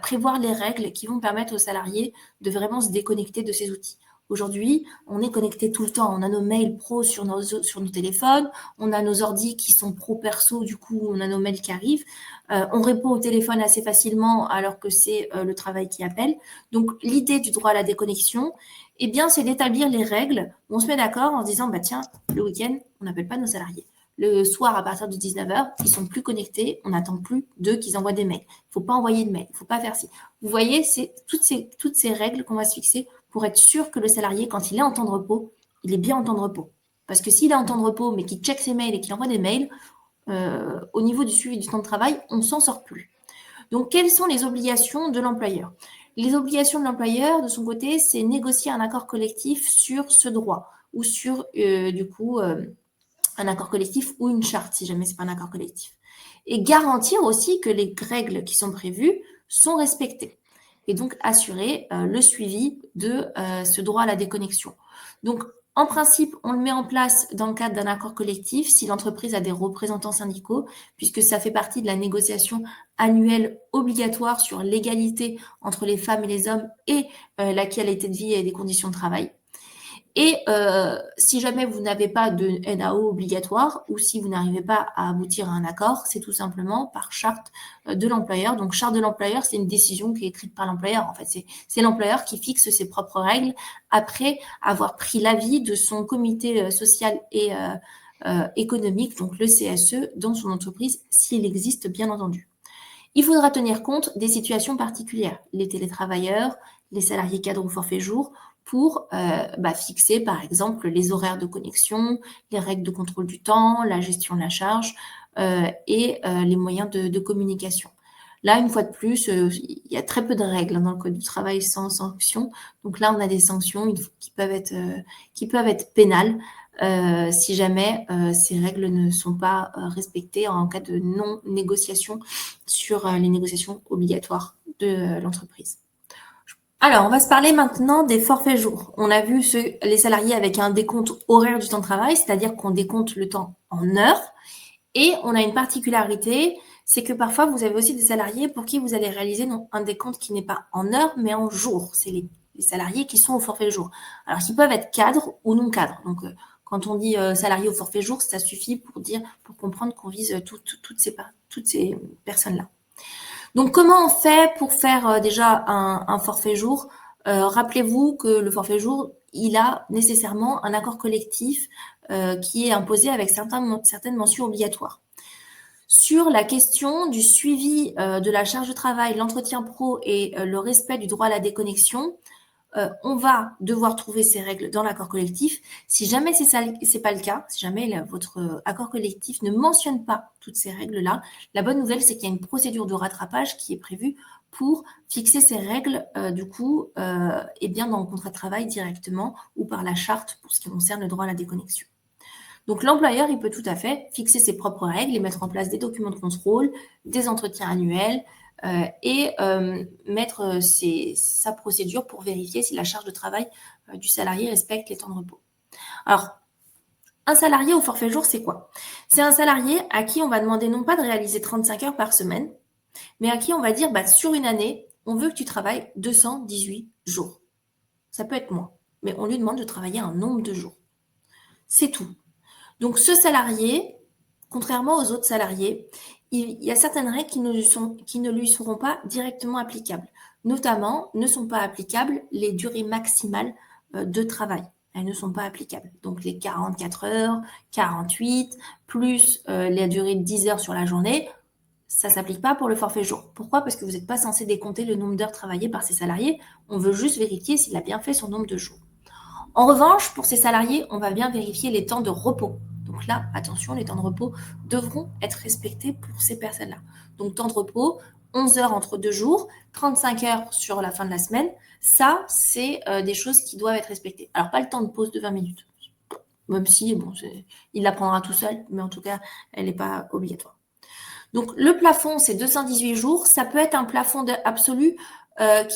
prévoir les règles qui vont permettre aux salariés de vraiment se déconnecter de ces outils. Aujourd'hui, on est connecté tout le temps. On a nos mails pro sur nos téléphones, on a nos ordis qui sont pro-perso, du coup, on a nos mails qui arrivent. On répond au téléphone assez facilement alors que c'est le travail qui appelle. Donc, l'idée du droit à la déconnexion, eh bien, c'est d'établir les règles où on se met d'accord en se disant, tiens, le week-end, on n'appelle pas nos salariés. Le soir, à partir de 19h, ils sont plus connectés. On n'attend plus d'eux qu'ils envoient des mails. Il ne faut pas envoyer de mails. Il ne faut pas faire ci. Vous voyez, c'est toutes ces règles qu'on va se fixer pour être sûr que le salarié, quand il est en temps de repos, il est bien en temps de repos. Parce que s'il est en temps de repos, mais qu'il check ses mails et qu'il envoie des mails, au niveau du suivi du temps de travail, on ne s'en sort plus. Donc, quelles sont les obligations de l'employeur? Les obligations de l'employeur, de son côté, c'est négocier un accord collectif sur ce droit ou sur, un accord collectif ou une charte, si jamais ce n'est pas un accord collectif. Et garantir aussi que les règles qui sont prévues sont respectées. Et donc, assurer le suivi de ce droit à la déconnexion. Donc, en principe, on le met en place dans le cadre d'un accord collectif si l'entreprise a des représentants syndicaux, puisque ça fait partie de la négociation annuelle obligatoire sur l'égalité entre les femmes et les hommes et la qualité de vie et des conditions de travail. Et si jamais vous n'avez pas de NAO obligatoire ou si vous n'arrivez pas à aboutir à un accord, c'est tout simplement par charte de l'employeur. Donc, charte de l'employeur, c'est une décision qui est écrite par l'employeur. En fait, c'est l'employeur qui fixe ses propres règles après avoir pris l'avis de son comité social et économique, donc le CSE, dans son entreprise, s'il existe, bien entendu. Il faudra tenir compte des situations particulières, les télétravailleurs, les salariés cadres au forfait jour, pour fixer, par exemple, les horaires de connexion, les règles de contrôle du temps, la gestion de la charge et les moyens de communication. Là, une fois de plus, il y a très peu de règles dans le code du travail sans sanction. Donc là, on a des sanctions qui peuvent être pénales si jamais ces règles ne sont pas respectées en cas de non-négociation sur les négociations obligatoires de l'entreprise. Alors, on va se parler maintenant des forfaits jours. On a vu les salariés avec un décompte horaire du temps de travail, c'est-à-dire qu'on décompte le temps en heures. Et on a une particularité, c'est que parfois, vous avez aussi des salariés pour qui vous allez réaliser un décompte qui n'est pas en heures, mais en jours. C'est les salariés qui sont au forfait jour. Alors, ils peuvent être cadres ou non cadres. Donc, quand on dit salarié au forfait jour, ça suffit pour comprendre qu'on vise toutes ces personnes-là. Donc, comment on fait pour faire déjà un forfait jour? Rappelez-vous que le forfait jour, il a nécessairement un accord collectif qui est imposé avec certaines mentions obligatoires. Sur la question du suivi de la charge de travail, l'entretien pro et le respect du droit à la déconnexion, on va devoir trouver ces règles dans l'accord collectif. Si jamais c'est pas le cas, si jamais votre accord collectif ne mentionne pas toutes ces règles-là, la bonne nouvelle, c'est qu'il y a une procédure de rattrapage qui est prévue pour fixer ces règles, et bien dans le contrat de travail directement ou par la charte pour ce qui concerne le droit à la déconnexion. Donc, l'employeur, il peut tout à fait fixer ses propres règles et mettre en place des documents de contrôle, des entretiens annuels, et mettre sa procédure pour vérifier si la charge de travail du salarié respecte les temps de repos. Alors, un salarié au forfait jour, c'est quoi? C'est un salarié à qui on va demander non pas de réaliser 35 heures par semaine, mais à qui on va dire, sur une année, on veut que tu travailles 218 jours. Ça peut être moins, mais on lui demande de travailler un nombre de jours. C'est tout. Donc, ce salarié, contrairement aux autres salariés, il y a certaines règles qui ne lui seront pas directement applicables. Notamment, ne sont pas applicables les durées maximales de travail. Elles ne sont pas applicables. Donc, les 44 heures, 48, plus la durée de 10 heures sur la journée, ça ne s'applique pas pour le forfait jour. Pourquoi? Parce que vous n'êtes pas censé décompter le nombre d'heures travaillées par ces salariés. On veut juste vérifier s'il a bien fait son nombre de jours. En revanche, pour ces salariés, on va bien vérifier les temps de repos. Donc là, attention, les temps de repos devront être respectés pour ces personnes-là. Donc, temps de repos, 11 heures entre 2 jours, 35 heures sur la fin de la semaine. Ça, c'est des choses qui doivent être respectées. Alors, pas le temps de pause de 20 minutes. Même si, il l'apprendra tout seul, mais en tout cas, elle n'est pas obligatoire. Donc, le plafond, c'est 218 jours. Ça peut être un plafond absolu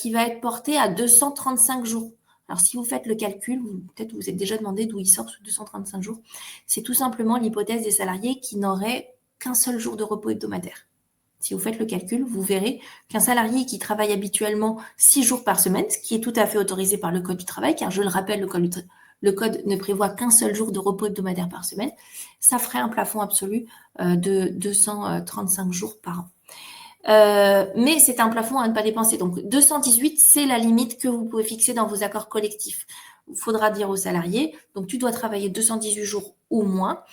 qui va être porté à 235 jours. Alors, si vous faites le calcul, peut-être vous vous êtes déjà demandé d'où il sort ce 235 jours. C'est tout simplement l'hypothèse des salariés qui n'auraient qu'un seul jour de repos hebdomadaire. Si vous faites le calcul, vous verrez qu'un salarié qui travaille habituellement 6 jours par semaine, ce qui est tout à fait autorisé par le Code du travail, car je le rappelle, le Code ne prévoit qu'un seul jour de repos hebdomadaire par semaine, ça ferait un plafond absolu de 235 jours par an. Mais c'est un plafond à ne pas dépenser. Donc, 218, c'est la limite que vous pouvez fixer dans vos accords collectifs. Il faudra dire aux salariés, donc tu dois travailler 218 jours ou moins.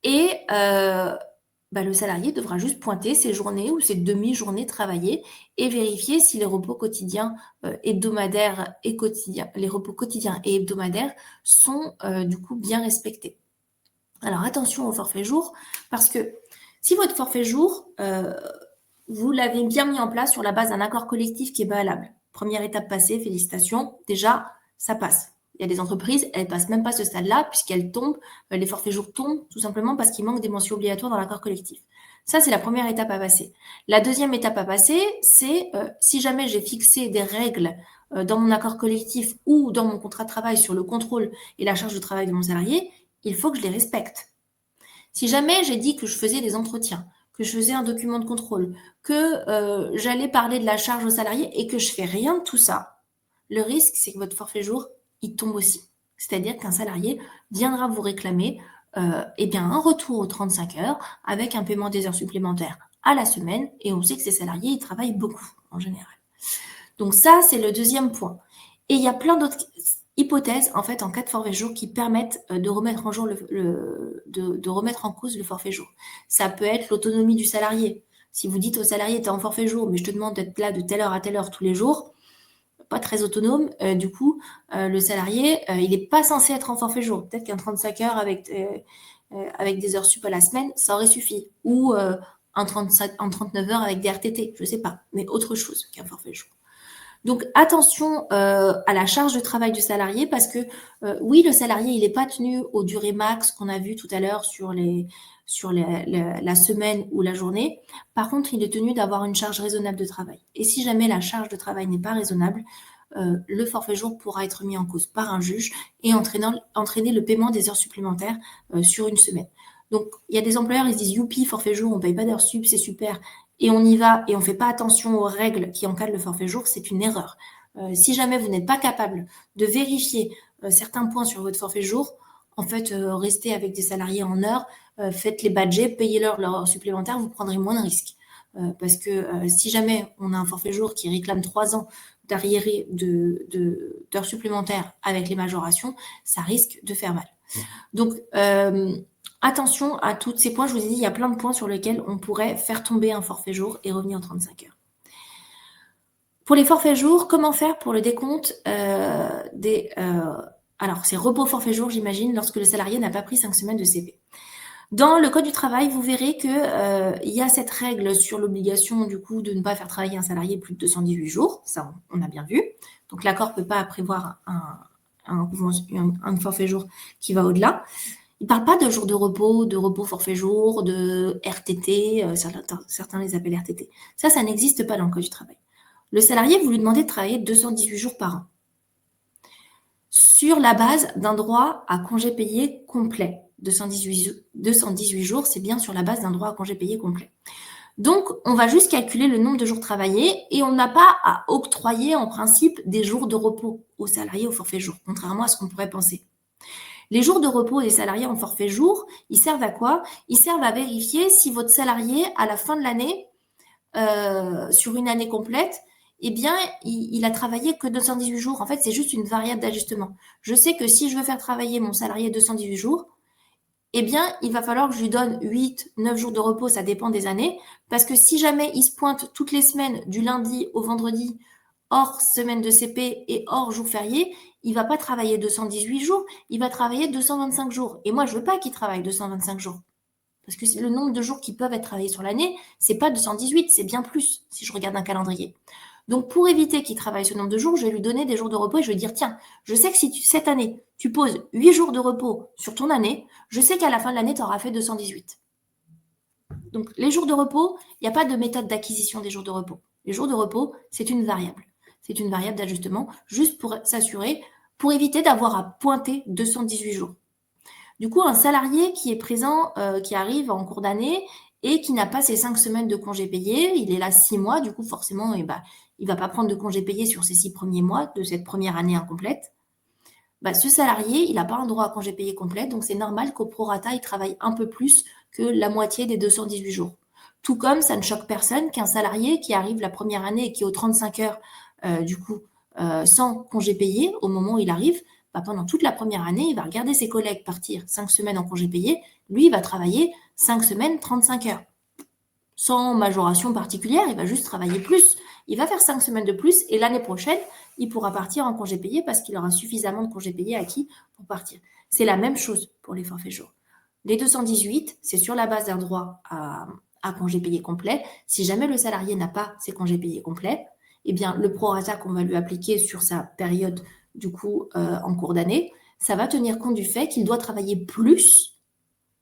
Et le salarié devra juste pointer ses journées ou ses demi-journées travaillées et vérifier si les repos quotidiens hebdomadaires et les repos quotidiens et hebdomadaires sont du coup bien respectés. Alors, attention au forfait jour, parce que si votre forfait jour, vous l'avez bien mis en place sur la base d'un accord collectif qui est valable. Première étape passée, félicitations. Déjà, ça passe. Il y a des entreprises, elles ne passent même pas ce stade-là puisqu'elles tombent, les forfaits jours tombent tout simplement parce qu'il manque des mentions obligatoires dans l'accord collectif. Ça, c'est la première étape à passer. La deuxième étape à passer, c'est si jamais j'ai fixé des règles dans mon accord collectif ou dans mon contrat de travail sur le contrôle et la charge de travail de mon salarié, il faut que je les respecte. Si jamais j'ai dit que je faisais des entretiens, que je faisais un document de contrôle, que j'allais parler de la charge au salarié et que je fais rien de tout ça, le risque, c'est que votre forfait jour, il tombe aussi. C'est-à-dire qu'un salarié viendra vous réclamer un retour aux 35 heures avec un paiement des heures supplémentaires à la semaine. Et on sait que ces salariés, ils travaillent beaucoup en général. Donc ça, c'est le deuxième point. Et il y a plein d'autres hypothèses, en fait, en cas de forfait jour qui permettent de remettre en cause le forfait jour. Ça peut être l'autonomie du salarié. Si vous dites au salarié, tu es en forfait jour, mais je te demande d'être là de telle heure à telle heure tous les jours, pas très autonome, du coup, le salarié, il n'est pas censé être en forfait jour. Peut-être qu'un 35 heures avec des heures sup à la semaine, ça aurait suffi. Ou un 39 heures avec des RTT, je ne sais pas, mais autre chose qu'un forfait jour. Donc attention à la charge de travail du salarié parce que oui, le salarié, il n'est pas tenu aux durées max qu'on a vues tout à l'heure sur la semaine ou la journée. Par contre, il est tenu d'avoir une charge raisonnable de travail. Et si jamais la charge de travail n'est pas raisonnable, le forfait jour pourra être mis en cause par un juge et entraîner le paiement des heures supplémentaires sur une semaine. Donc, il y a des employeurs, ils se disent « Youpi, forfait jour, on ne paye pas d'heures sup, c'est super ». Et on y va et on ne fait pas attention aux règles qui encadrent le forfait jour, c'est une erreur. Si jamais vous n'êtes pas capable de vérifier certains points sur votre forfait jour, en fait, restez avec des salariés en heure, faites-les badger, payez-leur leur heure supplémentaire, vous prendrez moins de risques. Parce que si jamais on a un forfait jour qui réclame 3 ans d'arriéré d'heures supplémentaires avec les majorations, ça risque de faire mal. Donc, attention à tous ces points. Je vous ai dit, il y a plein de points sur lesquels on pourrait faire tomber un forfait jour et revenir en 35 heures. Pour les forfaits jours, comment faire pour le décompte alors, c'est repos forfait jour, j'imagine, lorsque le salarié n'a pas pris 5 semaines de CP. Dans le Code du travail, vous verrez qu'il y a cette règle sur l'obligation du coup de ne pas faire travailler un salarié plus de 218 jours. Ça, on a bien vu. Donc, l'accord ne peut pas prévoir un forfait jour qui va au-delà. Il ne parle pas de jours de repos forfait jour, de RTT, certains les appellent RTT. Ça n'existe pas dans le Code du travail. Le salarié, vous lui demandez de travailler 218 jours par an sur la base d'un droit à congé payé complet. 218 jours, c'est bien sur la base d'un droit à congé payé complet. Donc, on va juste calculer le nombre de jours travaillés et on n'a pas à octroyer en principe des jours de repos aux salariés au forfait jour, contrairement à ce qu'on pourrait penser. Les jours de repos des salariés en forfait jour, ils servent à quoi? Ils servent à vérifier si votre salarié, à la fin de l'année, sur une année complète, eh bien, il a travaillé que 218 jours. En fait, c'est juste une variable d'ajustement. Je sais que si je veux faire travailler mon salarié 218 jours, eh bien, il va falloir que je lui donne 8, 9 jours de repos, ça dépend des années, parce que si jamais il se pointe toutes les semaines, du lundi au vendredi, hors semaine de CP et hors jour férié, il va pas travailler 218 jours, il va travailler 225 jours. Et moi, je veux pas qu'il travaille 225 jours. Parce que le nombre de jours qui peuvent être travaillés sur l'année, c'est pas 218, c'est bien plus, si je regarde un calendrier. Donc, pour éviter qu'il travaille ce nombre de jours, je vais lui donner des jours de repos et je vais lui dire, tiens, je sais que si cette année, tu poses 8 jours de repos sur ton année, je sais qu'à la fin de l'année, tu auras fait 218. Donc, les jours de repos, il n'y a pas de méthode d'acquisition des jours de repos. Les jours de repos, c'est une variable. C'est une variable d'ajustement, juste pour s'assurer, pour éviter d'avoir à pointer 218 jours. Du coup, un salarié qui est présent, qui arrive en cours d'année et qui n'a pas ses 5 semaines de congés payés, il est là 6 mois, du coup, forcément, il ne va pas prendre de congés payés sur ces 6 premiers mois de cette première année incomplète. Ce salarié, il n'a pas un droit à congé payé complet, donc c'est normal qu'au prorata, il travaille un peu plus que la moitié des 218 jours. Tout comme ça ne choque personne qu'un salarié qui arrive la première année et qui est aux 35 heures, sans congé payé au moment où il arrive, pendant toute la première année, il va regarder ses collègues partir 5 semaines en congé payé. Lui, il va travailler 5 semaines, 35 heures. Sans majoration particulière, il va juste travailler plus. Il va faire 5 semaines de plus et l'année prochaine, il pourra partir en congé payé parce qu'il aura suffisamment de congés payés acquis pour partir. C'est la même chose pour les forfaits jours. Les 218, c'est sur la base d'un droit à congé payé complet. Si jamais le salarié n'a pas ses congés payés complets, eh bien, le prorata qu'on va lui appliquer sur sa période du coup en cours d'année, ça va tenir compte du fait qu'il doit travailler plus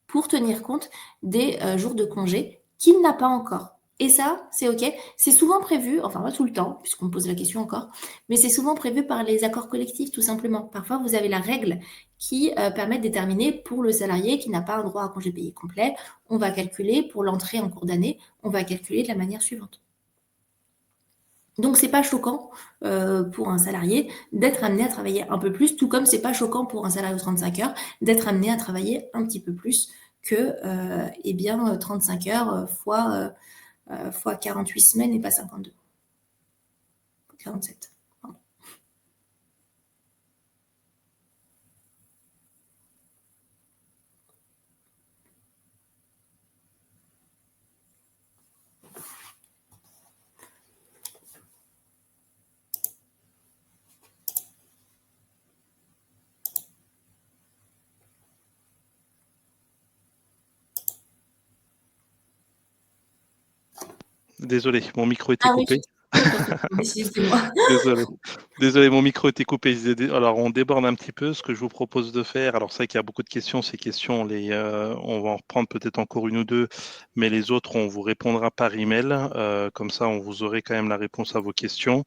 pour tenir compte des jours de congé qu'il n'a pas encore. Et ça, c'est OK. C'est souvent prévu, enfin pas tout le temps, puisqu'on me pose la question encore, mais c'est souvent prévu par les accords collectifs, tout simplement. Parfois, vous avez la règle qui permet de déterminer pour le salarié qui n'a pas un droit à congé payé complet, on va calculer pour l'entrée en cours d'année, on va calculer de la manière suivante. Donc, c'est pas choquant pour un salarié d'être amené à travailler un peu plus, tout comme c'est pas choquant pour un salarié de 35 heures d'être amené à travailler un petit peu plus que 35 heures fois 48 semaines et pas 52. 47. Pardon. Désolé, mon micro était Ah oui, coupé. ok, excusez-moi. Désolé. Désolé, mon micro était coupé. Alors, on déborde un petit peu. Ce que je vous propose de faire, alors c'est vrai qu'il y a beaucoup de questions. Ces questions, on va en reprendre peut-être encore une ou deux, mais les autres, on vous répondra par email. Comme ça, on vous aurez quand même la réponse à vos questions.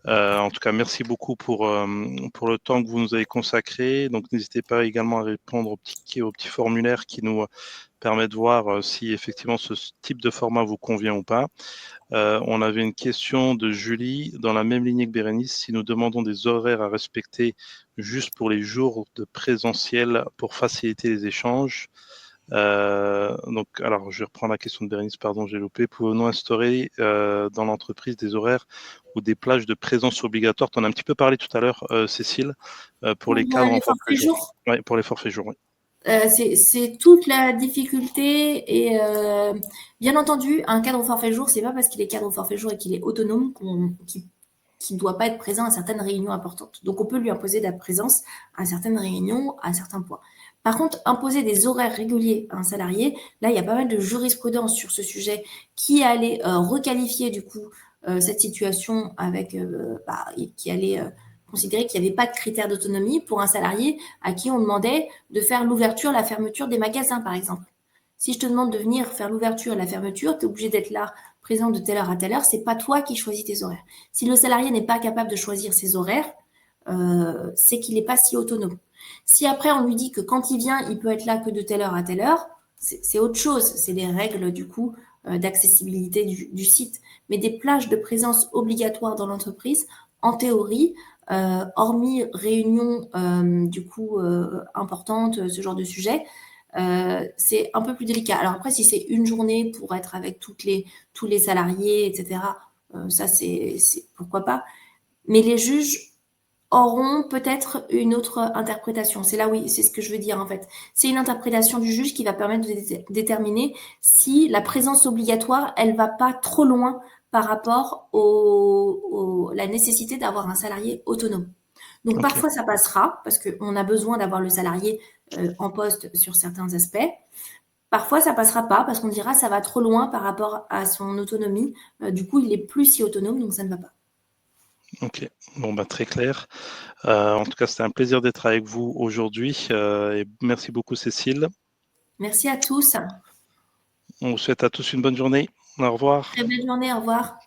En tout cas, merci beaucoup pour le temps que vous nous avez consacré. Donc, n'hésitez pas également à répondre au petit formulaire qui nous permet de voir si effectivement ce type de format vous convient ou pas. On avait une question de Julie, dans la même lignée que Bérénice, si nous demandons des horaires à respecter juste pour les jours de présentiel pour faciliter les échanges. Donc, alors, je reprends la question de Bérénice, pardon, j'ai loupé. Pouvons-nous instaurer dans l'entreprise des horaires ou des plages de présence obligatoires? Tu en as un petit peu parlé tout à l'heure, Cécile, pour les Pour cadres en les forfait forfaits jour. jours, Oui, pour les forfaits jours, oui. c'est toute la difficulté et bien entendu, un cadre au forfait jour, c'est pas parce qu'il est cadre au forfait jour et qu'il est autonome qu'il ne doit pas être présent à certaines réunions importantes. Donc, on peut lui imposer de la présence à certaines réunions, à certains points. Par contre, imposer des horaires réguliers à un salarié, là, il y a pas mal de jurisprudence sur ce sujet qui allait requalifier du coup cette situation avec, qui allait considérer qu'il n'y avait pas de critères d'autonomie pour un salarié à qui on demandait de faire l'ouverture, la fermeture des magasins, par exemple. Si je te demande de venir faire l'ouverture, la fermeture, tu es obligé d'être là, présent de telle heure à telle heure. C'est pas toi qui choisis tes horaires. Si le salarié n'est pas capable de choisir ses horaires, c'est qu'il n'est pas si autonome. Si après on lui dit que quand il vient, il peut être là que de telle heure à telle heure, c'est autre chose. C'est les règles du coup d'accessibilité du site. Mais des plages de présence obligatoires dans l'entreprise, en théorie, hormis réunions du coup importantes, ce genre de sujet, c'est un peu plus délicat. Alors après, si c'est une journée pour être avec tous les salariés, etc., ça c'est pourquoi pas. Mais les juges auront peut-être une autre interprétation. C'est là, oui, c'est ce que je veux dire en fait. C'est une interprétation du juge qui va permettre de déterminer si la présence obligatoire, elle va pas trop loin par rapport la nécessité d'avoir un salarié autonome. Donc Ok. parfois ça passera parce qu'on a besoin d'avoir le salarié en poste sur certains aspects. Parfois ça passera pas parce qu'on dira ça va trop loin par rapport à son autonomie. Du coup, il est plus si autonome, donc ça ne va pas. Ok. Bon, bah, très clair. En tout cas, c'était un plaisir d'être avec vous aujourd'hui. Et merci beaucoup, Cécile. Merci à tous. On vous souhaite à tous une bonne journée. Au revoir. Très belle journée, au revoir.